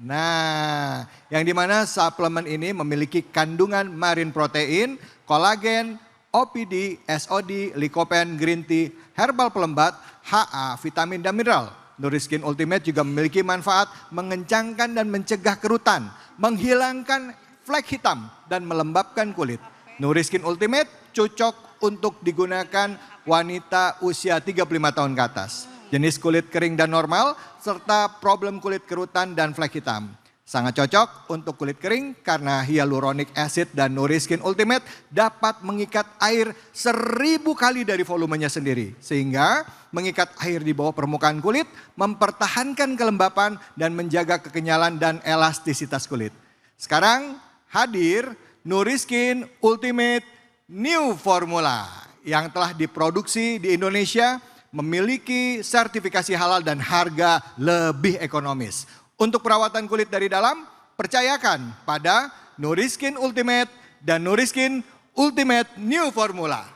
Nah, yang dimana suplemen ini memiliki kandungan marine protein, kolagen, OPD, SOD, Lycopene, Green Tea, herbal pelembat, HA, vitamin dan mineral. Nuriskin Ultimate juga memiliki manfaat mengencangkan dan mencegah kerutan, menghilangkan flek hitam dan melembabkan kulit. Nuriskin Ultimate cocok untuk digunakan wanita usia 35 tahun ke atas. Jenis kulit kering dan normal serta problem kulit kerutan dan flek hitam. Sangat cocok untuk kulit kering karena hyaluronic acid dan Nuriskin Ultimate dapat mengikat air 1000 kali dari volumenya sendiri. Sehingga mengikat air di bawah permukaan kulit, mempertahankan kelembapan dan menjaga kekenyalan dan elastisitas kulit. Sekarang hadir Nuriskin Ultimate New Formula yang telah diproduksi di Indonesia, memiliki sertifikasi halal dan harga lebih ekonomis. Untuk perawatan kulit dari dalam, percayakan pada Nuriskin Ultimate dan Nuriskin Ultimate New Formula.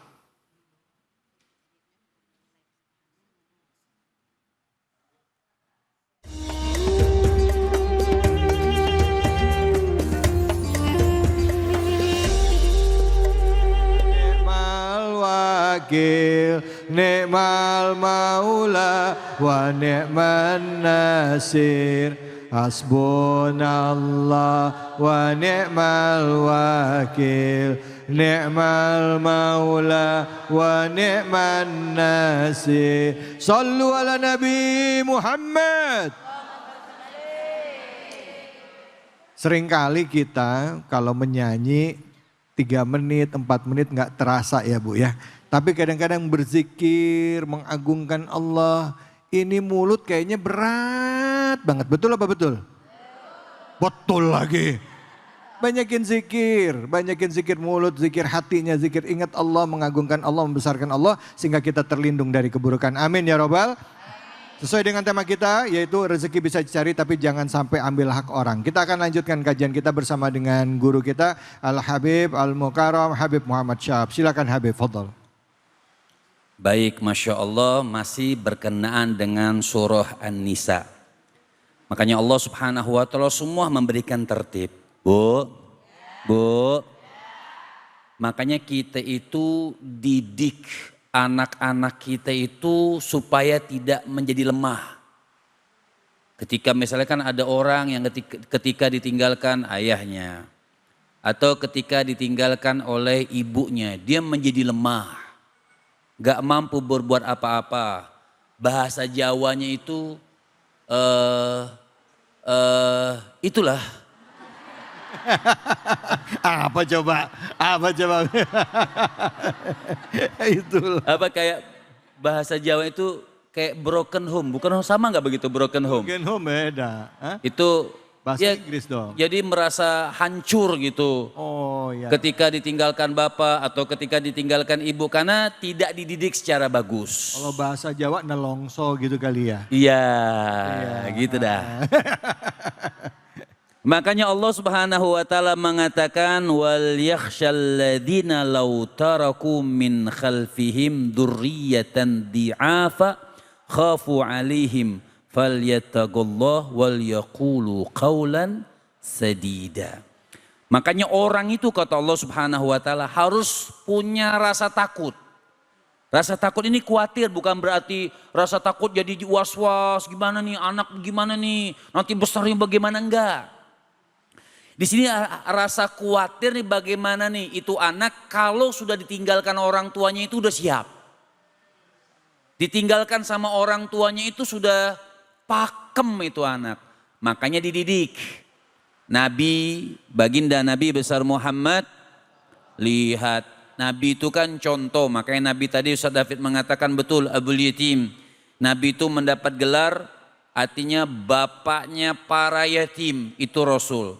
Ni'mal wakil, ni'mal maula, wa ni'man nasir. Hasbunallah wa ni'mal wakil, ni'mal maula wa ni'man nasir. Sallu ala Nabi Muhammad. Seringkali kita kalau menyanyi 3 menit, 4 menit nggak terasa ya Bu ya. Tapi kadang-kadang berzikir, mengagungkan Allah, ini mulut kayaknya berat banget. Betul apa betul? Betul lagi. Banyakin zikir mulut, zikir hatinya, zikir ingat Allah, mengagungkan Allah, membesarkan Allah. Sehingga kita terlindung dari keburukan. Amin ya robbal. Sesuai dengan tema kita yaitu rezeki bisa dicari tapi jangan sampai ambil hak orang. Kita akan lanjutkan kajian kita bersama dengan guru kita Al-Habib Al-Mukarram Habib Muhammad Syahab. Silakan Habib, fadhal. Baik, Masya Allah, masih berkenaan dengan surah An-Nisa. Makanya Allah Subhanahu wa ta'ala semua memberikan tertib. Bu, makanya kita itu didik anak-anak kita itu supaya tidak menjadi lemah. Ketika misalnya kan ada orang yang ketika ditinggalkan ayahnya. Atau ketika ditinggalkan oleh ibunya, dia menjadi lemah. Gak mampu berbuat apa-apa. Bahasa Jawanya itu itulah. Apa coba? Apa coba? Itulah. Apa kayak bahasa Jawa itu kayak broken home, bukan sama nggak begitu broken home? Broken home beda. Hah? Itu Bahasa ya, Inggris dong. jadi merasa hancur gitu. Oh ya. Ketika ditinggalkan bapak atau ketika ditinggalkan ibu karena tidak dididik secara bagus. Kalau bahasa Jawa nelongso gitu kali ya. Iya, gitu dah. Makanya Allah Subhanahu wa taala mengatakan wal yakhshal ladzina law taraku min khalfihim dzurriyyatan di'afa khafu 'alaihim falyattaqullah wal yaqulu qawlan sadida. Makanya orang itu kata Allah Subhanahu wa taala harus punya rasa takut. Rasa takut ini khawatir bukan berarti rasa takut jadi was-was gimana nih anak gimana nih nanti besarnya bagaimana enggak. Di sini rasa khawatir nih bagaimana nih itu anak kalau sudah ditinggalkan orang tuanya itu udah siap. Ditinggalkan sama orang tuanya itu sudah pakem itu anak. Makanya dididik. Nabi, baginda Nabi besar Muhammad, lihat Nabi itu kan contoh. Makanya Nabi tadi Ustaz David mengatakan betul Abul Yatim. Nabi itu mendapat gelar artinya bapaknya para yatim itu Rasul.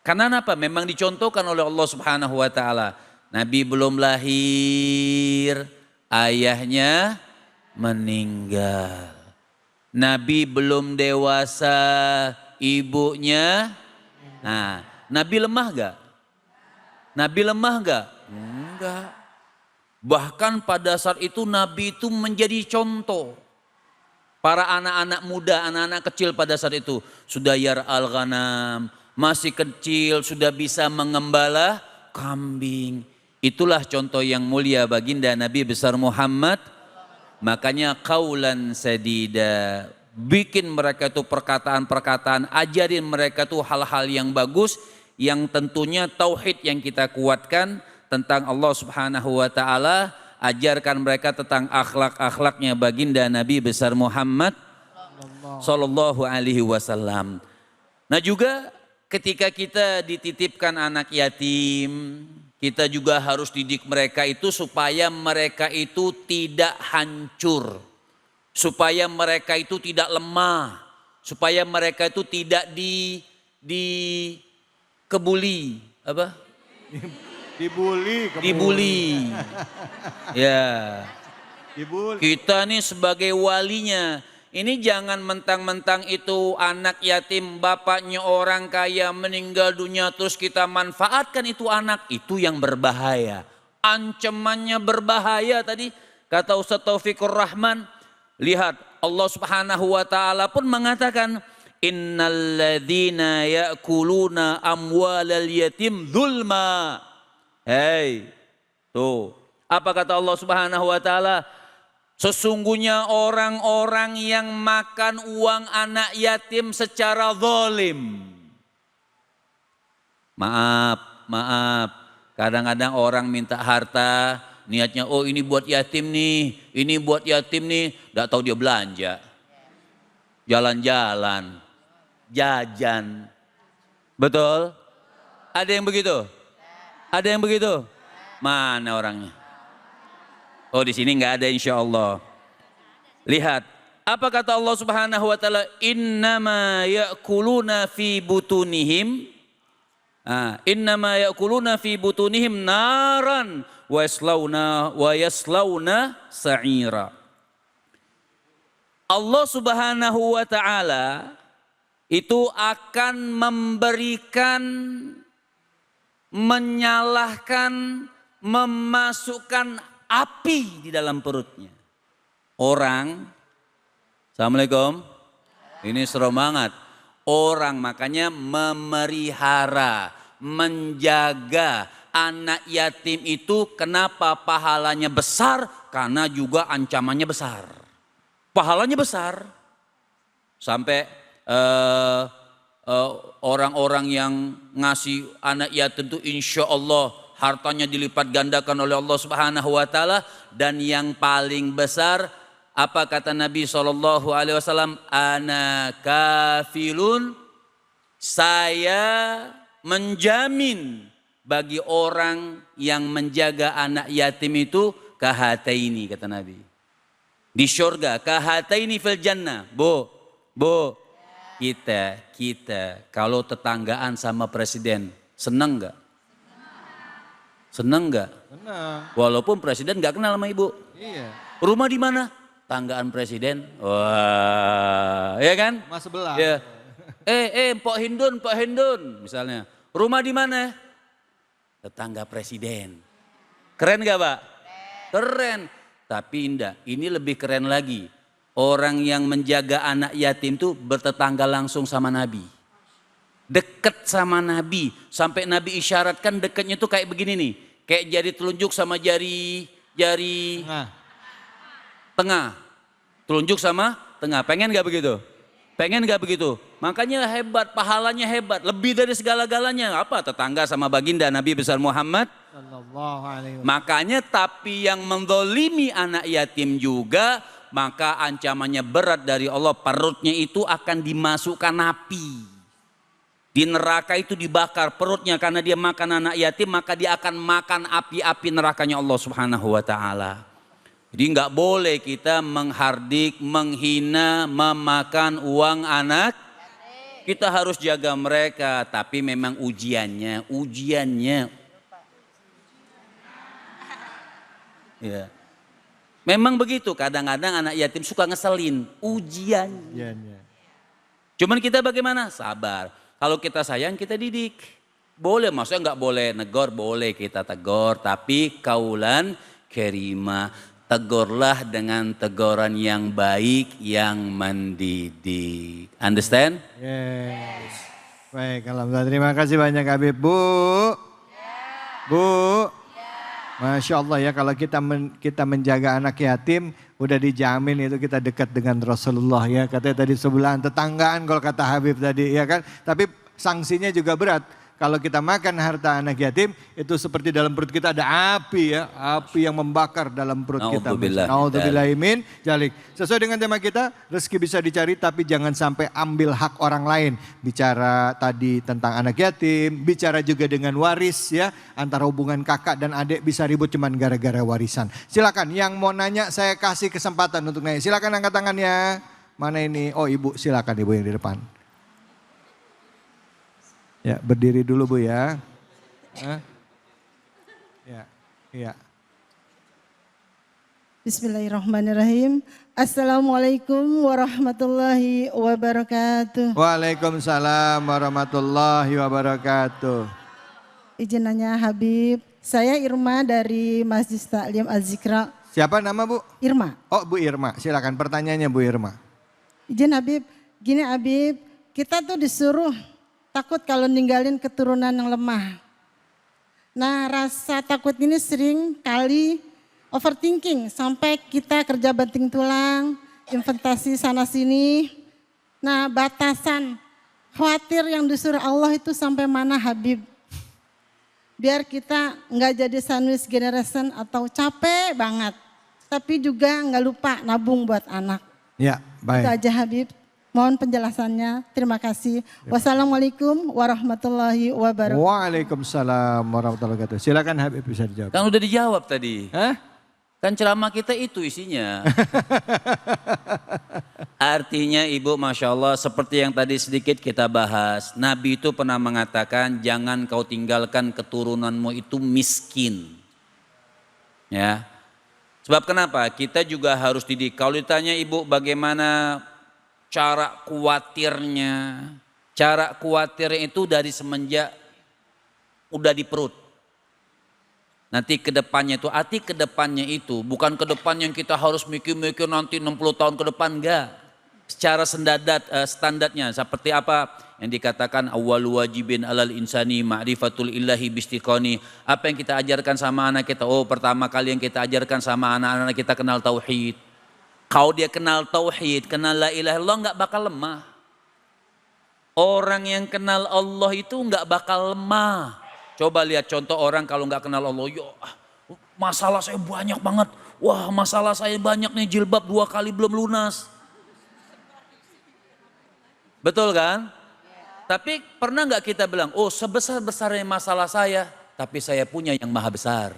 Karena apa? Memang dicontohkan oleh Allah Subhanahu wa taala. Nabi belum lahir, ayahnya meninggal. Nabi belum dewasa, ibunya. Nah, Nabi lemah gak? Nabi lemah gak? Enggak. Bahkan pada saat itu Nabi itu menjadi contoh. Para anak-anak muda, anak-anak kecil pada saat itu. Sudah yar'al ghanam, masih kecil, sudah bisa mengembala kambing. Itulah contoh yang mulia baginda Nabi besar Muhammad. Makanya qaulan sadida, bikin mereka itu perkataan-perkataan, ajarin mereka itu hal-hal yang bagus, yang tentunya tauhid yang kita kuatkan tentang Allah Subhanahu wa taala, ajarkan mereka tentang akhlak-akhlaknya baginda Nabi besar Muhammad sallallahu alaihi wasallam. Nah juga ketika kita dititipkan anak yatim, kita juga harus didik mereka itu supaya mereka itu tidak hancur. Supaya mereka itu tidak lemah. Supaya mereka itu tidak dikebuli. Apa? Dibuli. Ya. Dibuli. Kita nih sebagai walinya. Ini jangan mentang-mentang itu anak yatim, bapaknya orang kaya meninggal dunia terus kita manfaatkan itu anak. Itu yang berbahaya. Ancamannya berbahaya tadi kata Ustaz Taufikur Rahman. Lihat Allah Subhanahu wa taala pun mengatakan innalladzina ya'kuluna amwalal yatim zulma. Hei, tuh. Apa kata Allah Subhanahu wa taala? Sesungguhnya orang-orang yang makan uang anak yatim secara zalim. Maaf. Kadang-kadang orang minta harta, niatnya oh ini buat yatim nih, ini buat yatim nih. Gak tahu dia belanja. Jalan-jalan, jajan. Betul? Ada yang begitu? Ada yang begitu? Mana orangnya? Oh di sini nggak ada insya Allah. Lihat apa kata Allah Subhanahu Wa Taala? Innama ya'kuluna fi butunihim, innama ya'kuluna fi butunihim naran wa yaslawna sa'ira. Allah Subhanahu Wa Taala itu akan memberikan, menyalahkan, memasukkan api di dalam perutnya. Orang, Assalamualaikum, ini seru banget. Orang makanya memelihara, menjaga anak yatim itu kenapa pahalanya besar? Karena juga ancamannya besar. Pahalanya besar. Sampai orang-orang yang ngasih anak yatim itu insya Allah hartanya dilipat gandakan oleh Allah Subhanahu wa taala. Dan yang paling besar apa kata Nabi SAW? Ana kafilun, saya menjamin bagi orang yang menjaga anak yatim itu kahataini kata Nabi. Di syurga kahataini fil jannah. Bu, kita kalau tetanggaan sama presiden seneng nggak? Seneng nggak? Senang. Walaupun presiden nggak kenal sama ibu. Iya. Rumah di mana? Tanggaan presiden. Wah, ya kan? Mas sebelah. Ya. Mpok Hindun misalnya. Rumah di mana? Tetangga presiden. Keren gak Pak? Keren. Tapi indah, ini lebih keren lagi. Orang yang menjaga anak yatim itu bertetangga langsung sama Nabi. Deket sama Nabi. Sampai Nabi isyaratkan deketnya tuh kayak begini nih. Kayak jari telunjuk sama jari Nah, tengah. Telunjuk sama tengah. Pengen gak begitu? Pengen gak begitu? Makanya hebat, pahalanya hebat. Lebih dari segala-galanya. Apa? Tetangga sama baginda Nabi besar Muhammad. sallallahu alaihi wasallam. Makanya tapi yang mendolimi anak yatim juga, maka ancamannya berat dari Allah. Perutnya itu akan dimasukkan api. Di neraka itu dibakar perutnya karena dia makan anak yatim, maka dia akan makan api-api nerakanya Allah Subhanahu wa taala. Jadi nggak boleh kita menghardik, menghina, memakan uang anak. Kita harus jaga mereka, tapi memang ujiannya. Ya. Memang begitu, kadang-kadang anak yatim suka ngeselin, ujian. Iya, iya. Cuman kita bagaimana? Sabar. Kalau kita sayang kita didik. Boleh, maksudnya nggak boleh negor, boleh kita tegur. Tapi kaulan kerima, tegurlah dengan teguran yang baik, yang mendidik. Understand? Yes. Baik, alhamdulillah. Terima kasih banyak Habib. Bu. Masya Allah ya, kalau kita menjaga anak yatim, udah dijamin itu kita dekat dengan Rasulullah ya. Katanya tadi sebelahan tetanggaan kalau kata Habib tadi ya kan. Tapi sanksinya juga berat. Kalau kita makan harta anak yatim, itu seperti dalam perut kita ada api ya. Api yang membakar dalam perut kita. Naudzubillahi min dzalik. Sesuai dengan tema kita, rezeki bisa dicari tapi jangan sampai ambil hak orang lain. Bicara tadi tentang anak yatim, bicara juga dengan waris ya. Antara hubungan kakak dan adik bisa ribut cuman gara-gara warisan. Silakan yang mau nanya saya kasih kesempatan untuk nanya. Silakan angkat tangannya. Mana ini? Oh ibu, silakan ibu yang di depan. Ya, berdiri dulu Bu ya. Ya. Bismillahirrahmanirrahim. Assalamualaikum warahmatullahi wabarakatuh. Waalaikumsalam warahmatullahi wabarakatuh. Izin nanya Habib, saya Irma dari Masjid Taklim Al-Zikra. Siapa nama Bu? Irma. Oh Bu Irma, silakan pertanyaannya Bu Irma. Izin Habib, gini Habib, kita tuh disuruh takut kalau ninggalin keturunan yang lemah. Nah rasa takut ini sering kali overthinking sampai kita kerja banting tulang, investasi sana sini. Nah batasan khawatir yang disuruh Allah itu sampai mana Habib? Biar kita nggak jadi sandwich generation atau capek banget. Tapi juga nggak lupa nabung buat anak. Ya baik. Itu aja Habib. Mohon penjelasannya. Terima kasih. Wassalamualaikum warahmatullahi wabarakatuh. Waalaikumsalam warahmatullahi wabarakatuh. Silakan Habib bisa dijawab. Kan udah dijawab tadi. Hah? Kan ceramah kita itu isinya. Artinya Ibu Masya Allah seperti yang tadi sedikit kita bahas. Nabi itu pernah mengatakan jangan kau tinggalkan keturunanmu itu miskin. Ya. Sebab kenapa? Kita juga harus didik. Kalau ditanya Ibu bagaimana cara khawatirnya. Cara khawatirnya itu dari semenjak udah di perut. Nanti kedepannya itu, arti kedepannya itu bukan kedepan yang kita harus mikir-mikir nanti 60 tahun ke depan, enggak. Secara standarnya seperti apa yang dikatakan awwalu wajibin alal insani ma'rifatul illahi bistiqoni. Apa yang kita ajarkan sama anak kita? Oh pertama kali yang kita ajarkan sama anak-anak kita kenal tauhid. Kalau dia kenal tauhid, kenal la ilaha illallah enggak bakal lemah. Orang yang kenal Allah itu enggak bakal lemah. Coba lihat contoh orang kalau enggak kenal Allah, ya masalah saya banyak banget. Wah masalah saya banyak nih, jilbab 2 kali belum lunas. Betul kan? Tapi pernah nggak kita bilang, oh sebesar-besarnya masalah saya, tapi saya punya yang maha besar.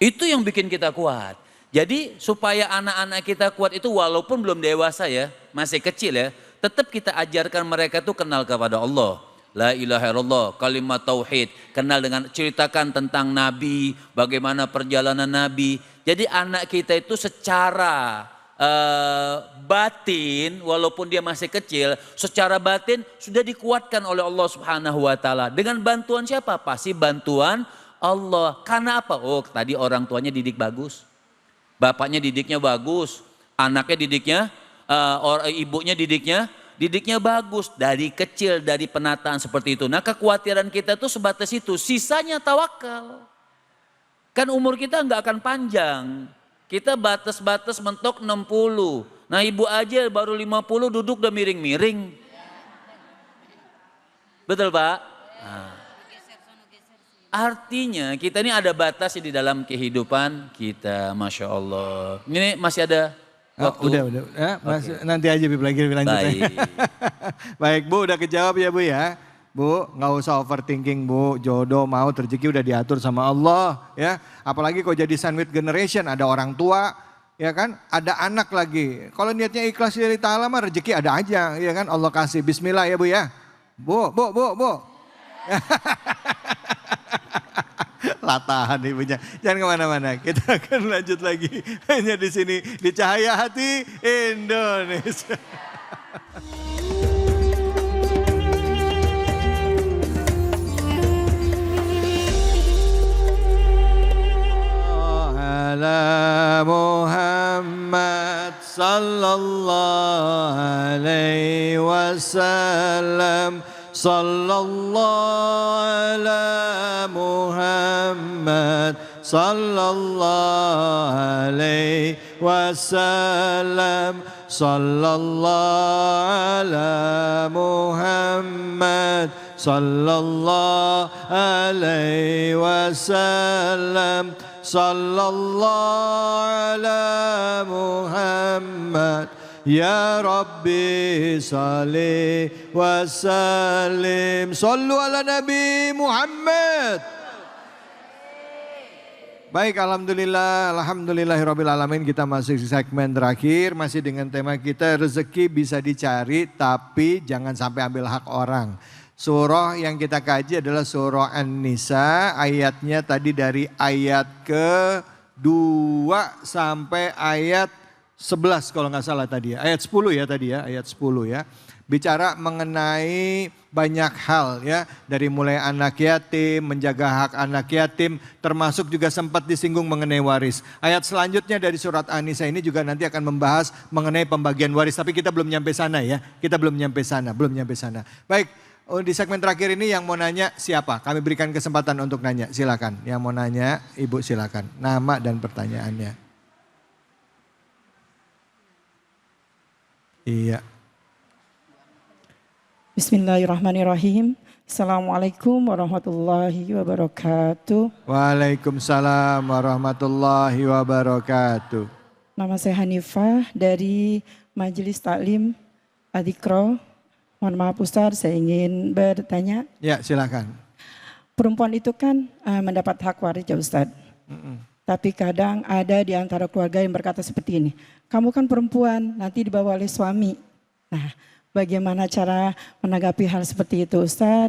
Itu yang bikin kita kuat. Jadi supaya anak-anak kita kuat itu walaupun belum dewasa ya, masih kecil ya, tetap kita ajarkan mereka tuh kenal kepada Allah. La ilaha illallah, kalimat tauhid, kenal dengan, ceritakan tentang Nabi, bagaimana perjalanan Nabi. Jadi anak kita itu secara batin, walaupun dia masih kecil, secara batin sudah dikuatkan oleh Allah Subhanahu wa taala. Dengan bantuan siapa? Pasti bantuan Allah. Karena apa? Oh, tadi orang tuanya didik bagus. Bapaknya didiknya bagus, anaknya didiknya, ibunya didiknya bagus. Dari kecil, dari penataan seperti itu. Nah, kekhawatiran kita tuh sebatas itu, sisanya tawakal. Kan umur kita nggak akan panjang. Kita batas-batas mentok 60. Nah, ibu aja baru 50 duduk udah miring-miring. Betul, Pak? Nah. Artinya kita ini ada batas di dalam kehidupan kita, Masya Allah. Ini masih ada waktu? Udah. Ya, nanti aja lagi lebih lanjut. Baik. Baik Bu, udah kejawab ya Bu ya. Bu, nggak usah overthinking Bu, jodoh mau rezeki udah diatur sama Allah ya. Apalagi kok jadi sandwich generation, ada orang tua ya kan, ada anak lagi. Kalau niatnya ikhlas dari Ta'ala mah rezeki ada aja ya kan, Allah kasih. Bismillah ya Bu ya. Bu. Latahan ibunya. Jangan kemana-mana, kita akan lanjut lagi hanya di sini di Cahaya Hati Indonesia. Ala Muhammad sallallahu alaihi wasallam, sallallahu ala Muhammad sallallahu alaihi wasallam, sallallahu ala Muhammad sallallahu alaihi wasallam, sallallahu ala Muhammad. Ya Rabbi salli wa sallim. Sallu ala Nabi Muhammad. Baik, alhamdulillahirabbil alamin, kita masuk di segmen terakhir, masih dengan tema kita rezeki bisa dicari tapi jangan sampai ambil hak orang. Surah yang kita kaji adalah surah An-Nisa, ayatnya tadi dari ayat ke-2 sampai ayat 11 kalau nggak salah tadi ya. Ayat 10 ya tadi ya, ayat 10 ya. Bicara mengenai banyak hal ya. Dari mulai anak yatim, menjaga hak anak yatim, termasuk juga sempat disinggung mengenai waris. Ayat selanjutnya dari surat An-Nisa ini juga nanti akan membahas mengenai pembagian waris. Tapi kita belum nyampe sana ya, kita belum nyampe sana. Baik, di segmen terakhir ini yang mau nanya siapa? Kami berikan kesempatan untuk nanya, silakan. Yang mau nanya, Ibu silakan. Nama dan pertanyaannya. Iya. Bismillahirrahmanirrahim. Assalamualaikum warahmatullahi wabarakatuh. Waalaikumsalam warahmatullahi wabarakatuh. Nama saya Hanifah dari Majelis Taklim Adzikro. Mohon maaf Ustaz, saya ingin bertanya. Ya, silakan. Perempuan itu kan mendapat hak waris ya Ustaz. Tapi kadang ada di antara keluarga yang berkata seperti ini. Kamu kan perempuan, nanti dibawa oleh suami. Nah, bagaimana cara menanggapi hal seperti itu Ustaz?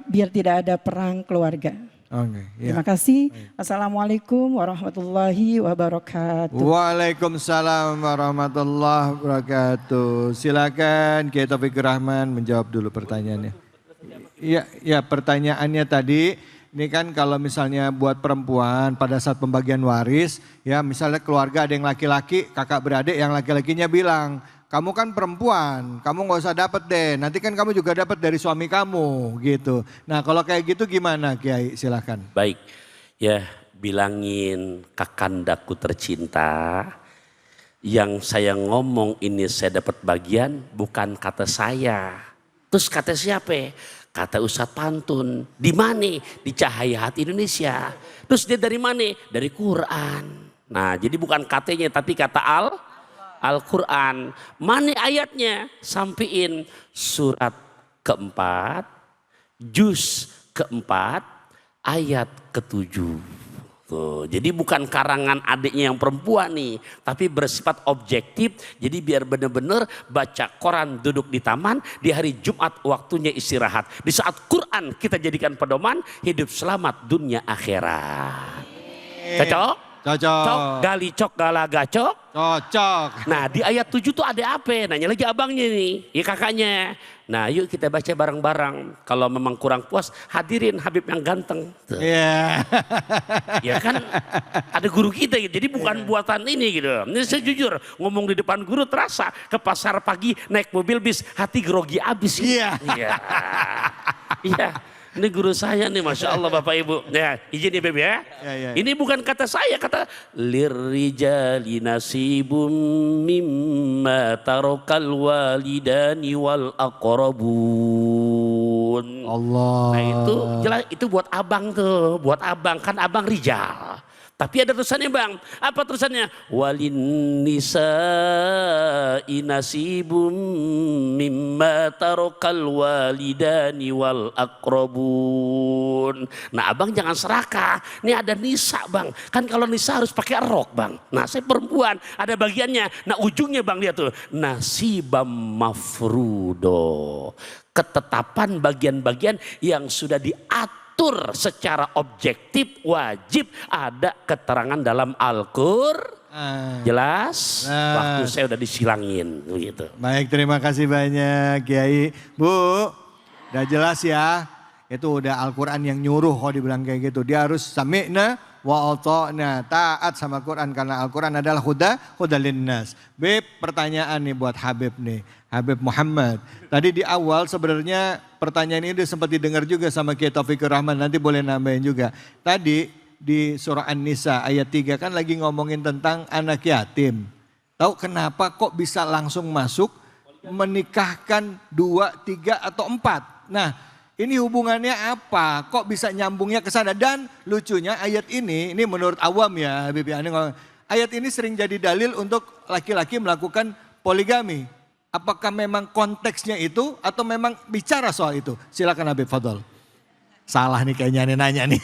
Biar tidak ada perang keluarga. Oke, ya. Terima kasih. Assalamualaikum warahmatullahi wabarakatuh. Waalaikumsalam warahmatullahi wabarakatuh. Silakan Kiai Taufikur Rahman menjawab dulu pertanyaannya. Iya, pertanyaannya tadi. Ini kan kalau misalnya buat perempuan pada saat pembagian waris, ya misalnya keluarga ada yang laki-laki, kakak beradik yang laki-lakinya bilang, kamu kan perempuan, kamu gak usah dapat deh, nanti kan kamu juga dapat dari suami kamu gitu. Nah kalau kayak gitu gimana Kiai, silakan. Baik, ya bilangin kakandaku tercinta, yang saya ngomong ini saya dapat bagian bukan kata saya. Terus kata siapa? Kata Ustadz Pantun. Di mana? Di Cahaya Hati Indonesia. Terus dia dari mana? Dari Quran. Nah jadi bukan katanya tapi kata Al-Quran. Mana ayatnya? Sampein surat keempat, juz keempat, ayat ketujuh. Tuh, jadi bukan karangan adiknya yang perempuan nih, tapi bersifat objektif. Jadi biar benar-benar baca Quran duduk di taman, di hari Jumat waktunya istirahat. Di saat Quran kita jadikan pedoman, hidup selamat dunia akhirat. Cocok? Cocok. Cok, gali cok, gala gacok. Cocok. Nah di ayat 7 tuh ada apa? Nanya lagi abangnya nih, ya kakaknya. Nah yuk kita baca bareng-bareng. Kalau memang kurang puas, hadirin Habib yang ganteng. Tuh. Iya. Ya kan ada guru kita gitu. Jadi bukan buatan ini gitu. Ini saya jujur ngomong di depan guru terasa. Ke pasar pagi naik mobil bis, hati grogi abis. Iya. Iya. Iya. Ini guru saya nih, Masya Allah Bapak Ibu. Ya, izin ya Beb ya. Ya. Ini bukan kata saya, kata lirrijali nasibum mimma tarokal walidani wal aqrabun. Allah. Nah itu jelas, itu buat abang tuh, buat abang, kan abang rijal. Tapi ada tulisannya bang, apa tulisannya? Walin nisa'i nasibum mimma tarokal walidani wal aqrabun. Nah abang jangan serakah, ini ada nisa bang. Kan kalau nisa harus pakai rok bang. Nah saya perempuan, ada bagiannya. Nah ujungnya bang lihat tuh, nasibam mafrudo. Ketetapan bagian-bagian yang sudah diatur secara objektif, wajib ada keterangan dalam Al-Qur'an. Jelas? Waktu saya udah disilangin gitu. Baik, terima kasih banyak Kiai. Bu, udah jelas ya. Itu udah Al-Quran yang nyuruh kalau dibilang kayak gitu. Dia harus sami'na wa ata'na, taat sama Quran karena Al-Quran adalah huda linnas. Beb, pertanyaan nih buat Habib nih. Habib Muhammad. Tadi di awal sebenarnya pertanyaan ini sempat didengar juga sama Kiai Taufikur Rahman. Nanti boleh nambahin juga. Tadi di surah An-Nisa ayat 3 kan lagi ngomongin tentang anak yatim. Tahu kenapa kok bisa langsung masuk menikahkan 2, 3 atau 4? Nah, ini hubungannya apa? Kok bisa nyambungnya ke sana? Dan lucunya ayat ini menurut awam ya Habib ya. Ayat ini sering jadi dalil untuk laki-laki melakukan poligami. Apakah memang konteksnya itu atau memang bicara soal itu? Silakan Habib Fadol. Salah nih kayaknya nih nanya nih.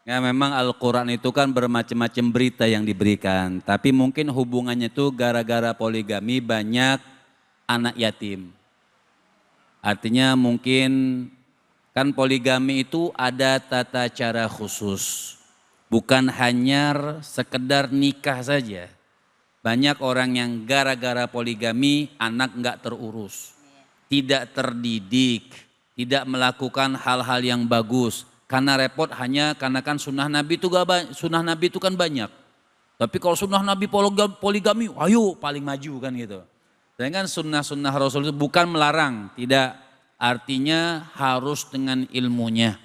Ya memang Al-Quran itu kan bermacam-macam berita yang diberikan. Tapi mungkin hubungannya itu gara-gara poligami banyak anak yatim. Artinya mungkin kan poligami itu ada tata cara khusus. Bukan hanya sekedar nikah saja. Banyak orang yang gara-gara poligami anak nggak terurus. Tidak terdidik, tidak melakukan hal-hal yang bagus. Karena repot hanya karena kan sunnah Nabi itu kan banyak. Tapi kalau sunnah Nabi poligami, ayo paling maju kan gitu. Sedangkan sunnah-sunnah Rasul itu bukan melarang, tidak. Artinya harus dengan ilmunya.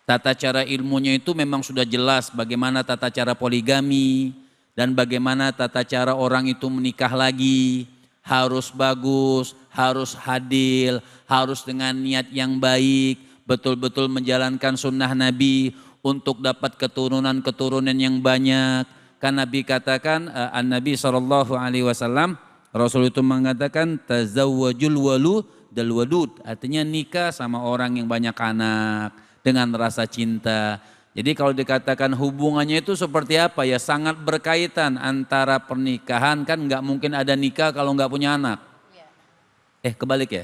Tata cara ilmunya itu memang sudah jelas bagaimana tata cara poligami. Dan bagaimana tata cara orang itu menikah lagi. Harus bagus, harus hadil, harus dengan niat yang baik. Betul-betul menjalankan sunnah Nabi untuk dapat keturunan-keturunan yang banyak. Kan Nabi katakan, An-Nabi SAW, Rasul itu mengatakan, tazawwajul waludal wadud. Artinya nikah sama orang yang banyak anak dengan rasa cinta. Jadi kalau dikatakan hubungannya itu seperti apa ya, sangat berkaitan antara pernikahan, kan nggak mungkin ada nikah kalau nggak punya anak. Kebalik ya?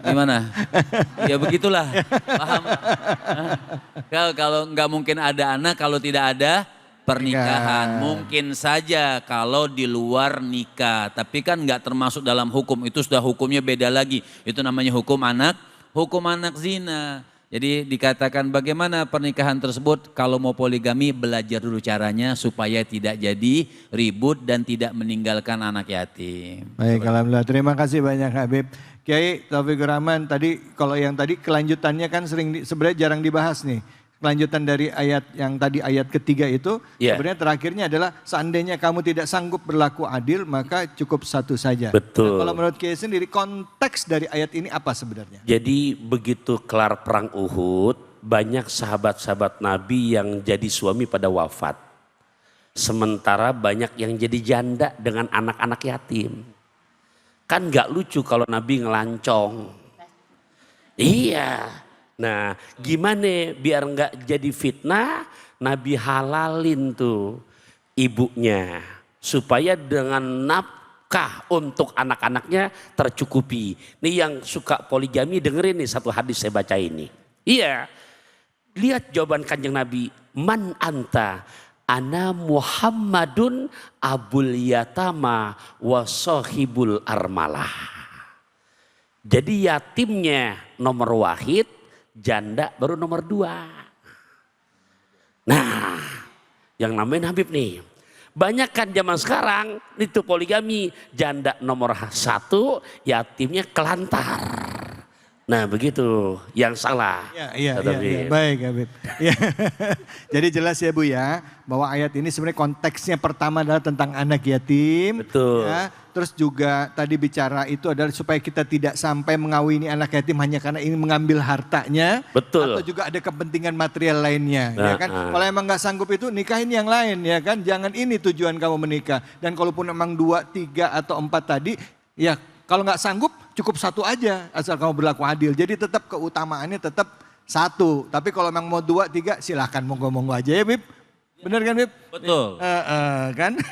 Gimana? Ya begitulah, paham? Kalau nggak mungkin ada anak kalau tidak ada pernikahan. Mungkin saja kalau di luar nikah, tapi kan nggak termasuk dalam hukum, itu sudah hukumnya beda lagi. Itu namanya hukum anak zina. Jadi dikatakan bagaimana pernikahan tersebut, kalau mau poligami belajar dulu caranya supaya tidak jadi ribut dan tidak meninggalkan anak yatim. Baik, alhamdulillah. Terima kasih banyak Habib. Kiai Taufikur Rahman, tadi kalau yang tadi kelanjutannya kan sebenarnya jarang dibahas nih. Kelanjutan dari ayat yang tadi ayat ketiga itu sebenarnya terakhirnya adalah seandainya kamu tidak sanggup berlaku adil maka cukup satu saja. Betul. Nah, kalau menurut Kiai sendiri konteks dari ayat ini apa sebenarnya? Jadi begitu kelar perang Uhud, banyak sahabat-sahabat Nabi yang jadi suami pada wafat. Sementara banyak yang jadi janda dengan anak-anak yatim. Kan gak lucu kalau Nabi ngelancong. Iya. Nah gimana biar gak jadi fitnah, Nabi halalin tuh ibunya. Supaya dengan nafkah untuk anak-anaknya tercukupi. Ini yang suka poligami dengerin nih satu hadis saya baca ini. Iya. Lihat jawaban Kanjeng Nabi. Man anta? Ana Muhammadun abul yatama wa sahibul armalah. Jadi yatimnya nomor wahid, janda baru nomor 2. Nah, yang namanya Habib nih. Banyak kan zaman sekarang itu poligami, janda nomor 1, yatimnya kelantar. Nah begitu yang salah. Iya. Baik Habib. Ya. Jadi jelas ya Bu ya, bahwa ayat ini sebenarnya konteksnya pertama adalah tentang anak yatim. Betul. Ya. Terus juga tadi bicara itu adalah supaya kita tidak sampai mengawini anak yatim hanya karena ingin mengambil hartanya. Betul. Atau juga ada kepentingan material lainnya. Ya kan? Kalau emang nggak sanggup itu nikahin yang lain ya kan. Jangan ini tujuan kamu menikah. Dan kalaupun emang 2, 3 atau 4 tadi ya kalau nggak sanggup cukup 1 aja asal kamu berlaku adil. Jadi tetap keutamaannya tetap 1. Tapi kalau memang mau 2, 3 silahkan monggo-monggo aja ya Bib. Bener kan Bib? Betul. Kan?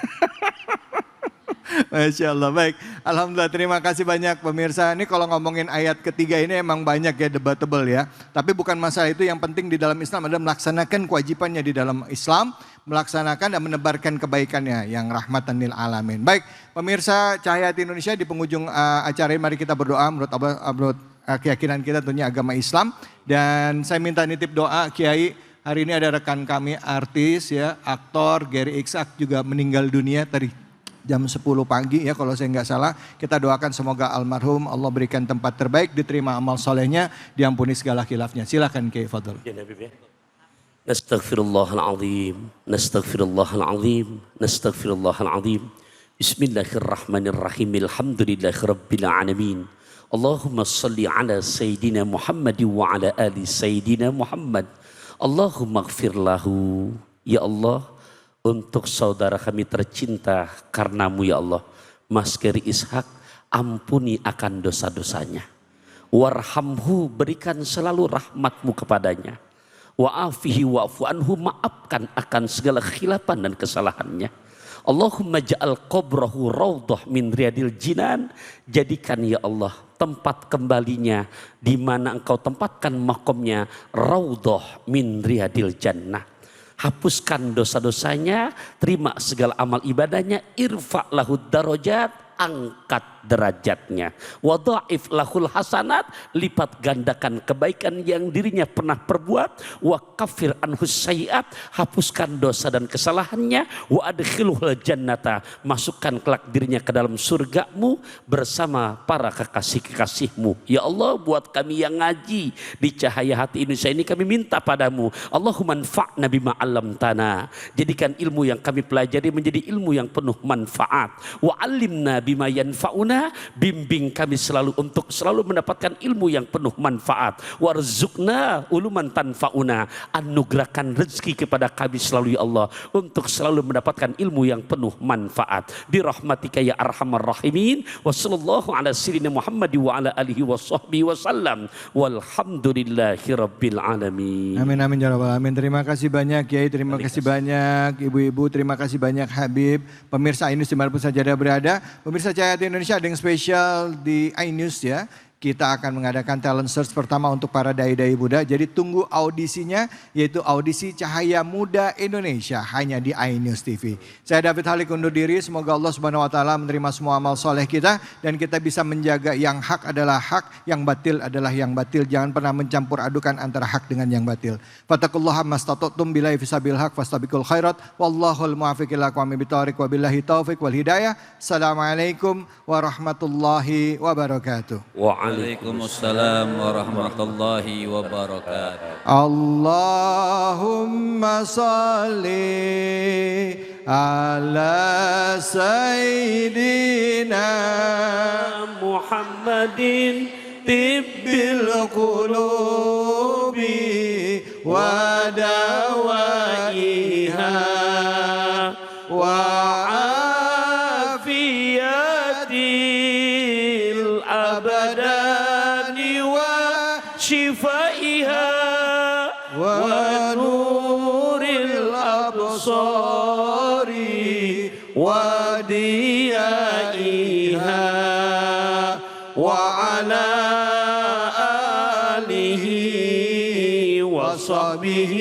Masya Allah, baik. Alhamdulillah, terima kasih banyak pemirsa. Ini kalau ngomongin ayat ketiga ini emang banyak ya, debatable ya. Tapi bukan masalah itu, yang penting di dalam Islam adalah melaksanakan kewajibannya di dalam Islam. Melaksanakan dan menebarkan kebaikannya yang rahmatan lil alamin. Baik, pemirsa Cahaya Hati Indonesia, di penghujung acara ini mari kita berdoa menurut keyakinan kita tentunya agama Islam. Dan saya minta nitip doa Kiai, hari ini ada rekan kami artis ya, aktor Gary Iksak juga meninggal dunia tadi jam 10 pagi ya kalau saya nggak salah. Kita doakan semoga almarhum Allah berikan tempat terbaik, diterima amal solehnya, diampuni segala khilafnya. Silakan Kiai Fadl. Nastaghfirullahaladzim, nastaghfirullahaladzim, nastaghfirullahaladzim. Bismillahirrahmanirrahim. Alhamdulillahirabbil alamin. Allahumma salli ala sayyidina Muhammad wa ala ali sayyidina Muhammad. Allahumma ighfir lahu. Ya Allah, untuk saudara kami tercinta karenamu ya Allah, Mas Gary Ishak, ampuni akan dosa-dosanya. Warhamhu, berikan selalu rahmatmu kepadanya. Wa'afihi wa'fu anhu, maafkan akan segala khilafan dan kesalahannya. Allahumma ja'al qabrahu raudhah min riyadil jinan. Jadikan ya Allah tempat kembalinya di mana engkau tempatkan makomnya raudhah min riyadil jannah. Hapuskan dosa-dosanya, terima segala amal ibadahnya, irfa' lahud darajat, angkat derajatnya. Wadha'if lahul hasanat, lipat gandakan kebaikan yang dirinya pernah perbuat. Wa kafir anhus sayyi'at, hapuskan dosa dan kesalahannya. Wa adkhilhul jannata, masukkan kelak dirinya ke dalam surgamu bersama para kekasih-kekasihmu. Ya Allah, buat kami yang ngaji di Cahaya Hati Indonesia ini, kami minta padamu, Allahumma anfa'na bima 'allamtana, jadikan ilmu yang kami pelajari menjadi ilmu yang penuh manfaat. Wa 'allimna bima yanfa'una, bimbing kami selalu untuk selalu mendapatkan ilmu yang penuh manfaat. Warzuqna uluman tanfa'una, anugerahkan rezeki kepada kami selalu ya Allah untuk selalu mendapatkan ilmu yang penuh manfaat. Birahmatika ya arhamar rahimin. Wa sallallahu ala sayyidina Muhammad wa ala alihi wa sahbihi wa sallam. Walhamdulillahi rabbil alamin. Amin amin ya rabbal alamin. Terima kasih banyak Kiai, terima kasih banyak ibu-ibu, terima kasih banyak Habib. Pemirsa ini dimanapun saja ada berada, pemirsa Cahaya Hati Indonesia, ada yang spesial di iNews ya. Kita akan mengadakan talent search pertama untuk para dai-dai muda. Jadi tunggu audisinya, yaitu audisi Cahaya Muda Indonesia hanya di iNews TV. Saya David Halik undur diri. Semoga Allah Subhanahu Wa Taala menerima semua amal soleh kita dan kita bisa menjaga yang hak adalah hak, yang batil adalah yang batil. Jangan pernah mencampur adukan antara hak dengan yang batil. Fattaqullaha mastata'tum billahi fisabil haq fastabiqul khairat. Wallahul muwaffiq ila aqwamit thoriq wa billahi taufiq wal hidayah. Assalamualaikum warahmatullahi wabarakatuh. Waalaikumsalam warahmatullahi wabarakatuh. Allahumma salli ala sayyidina Muhammadin tibbil qulubi wa dawaiha وديائها وعلى آله وصحبه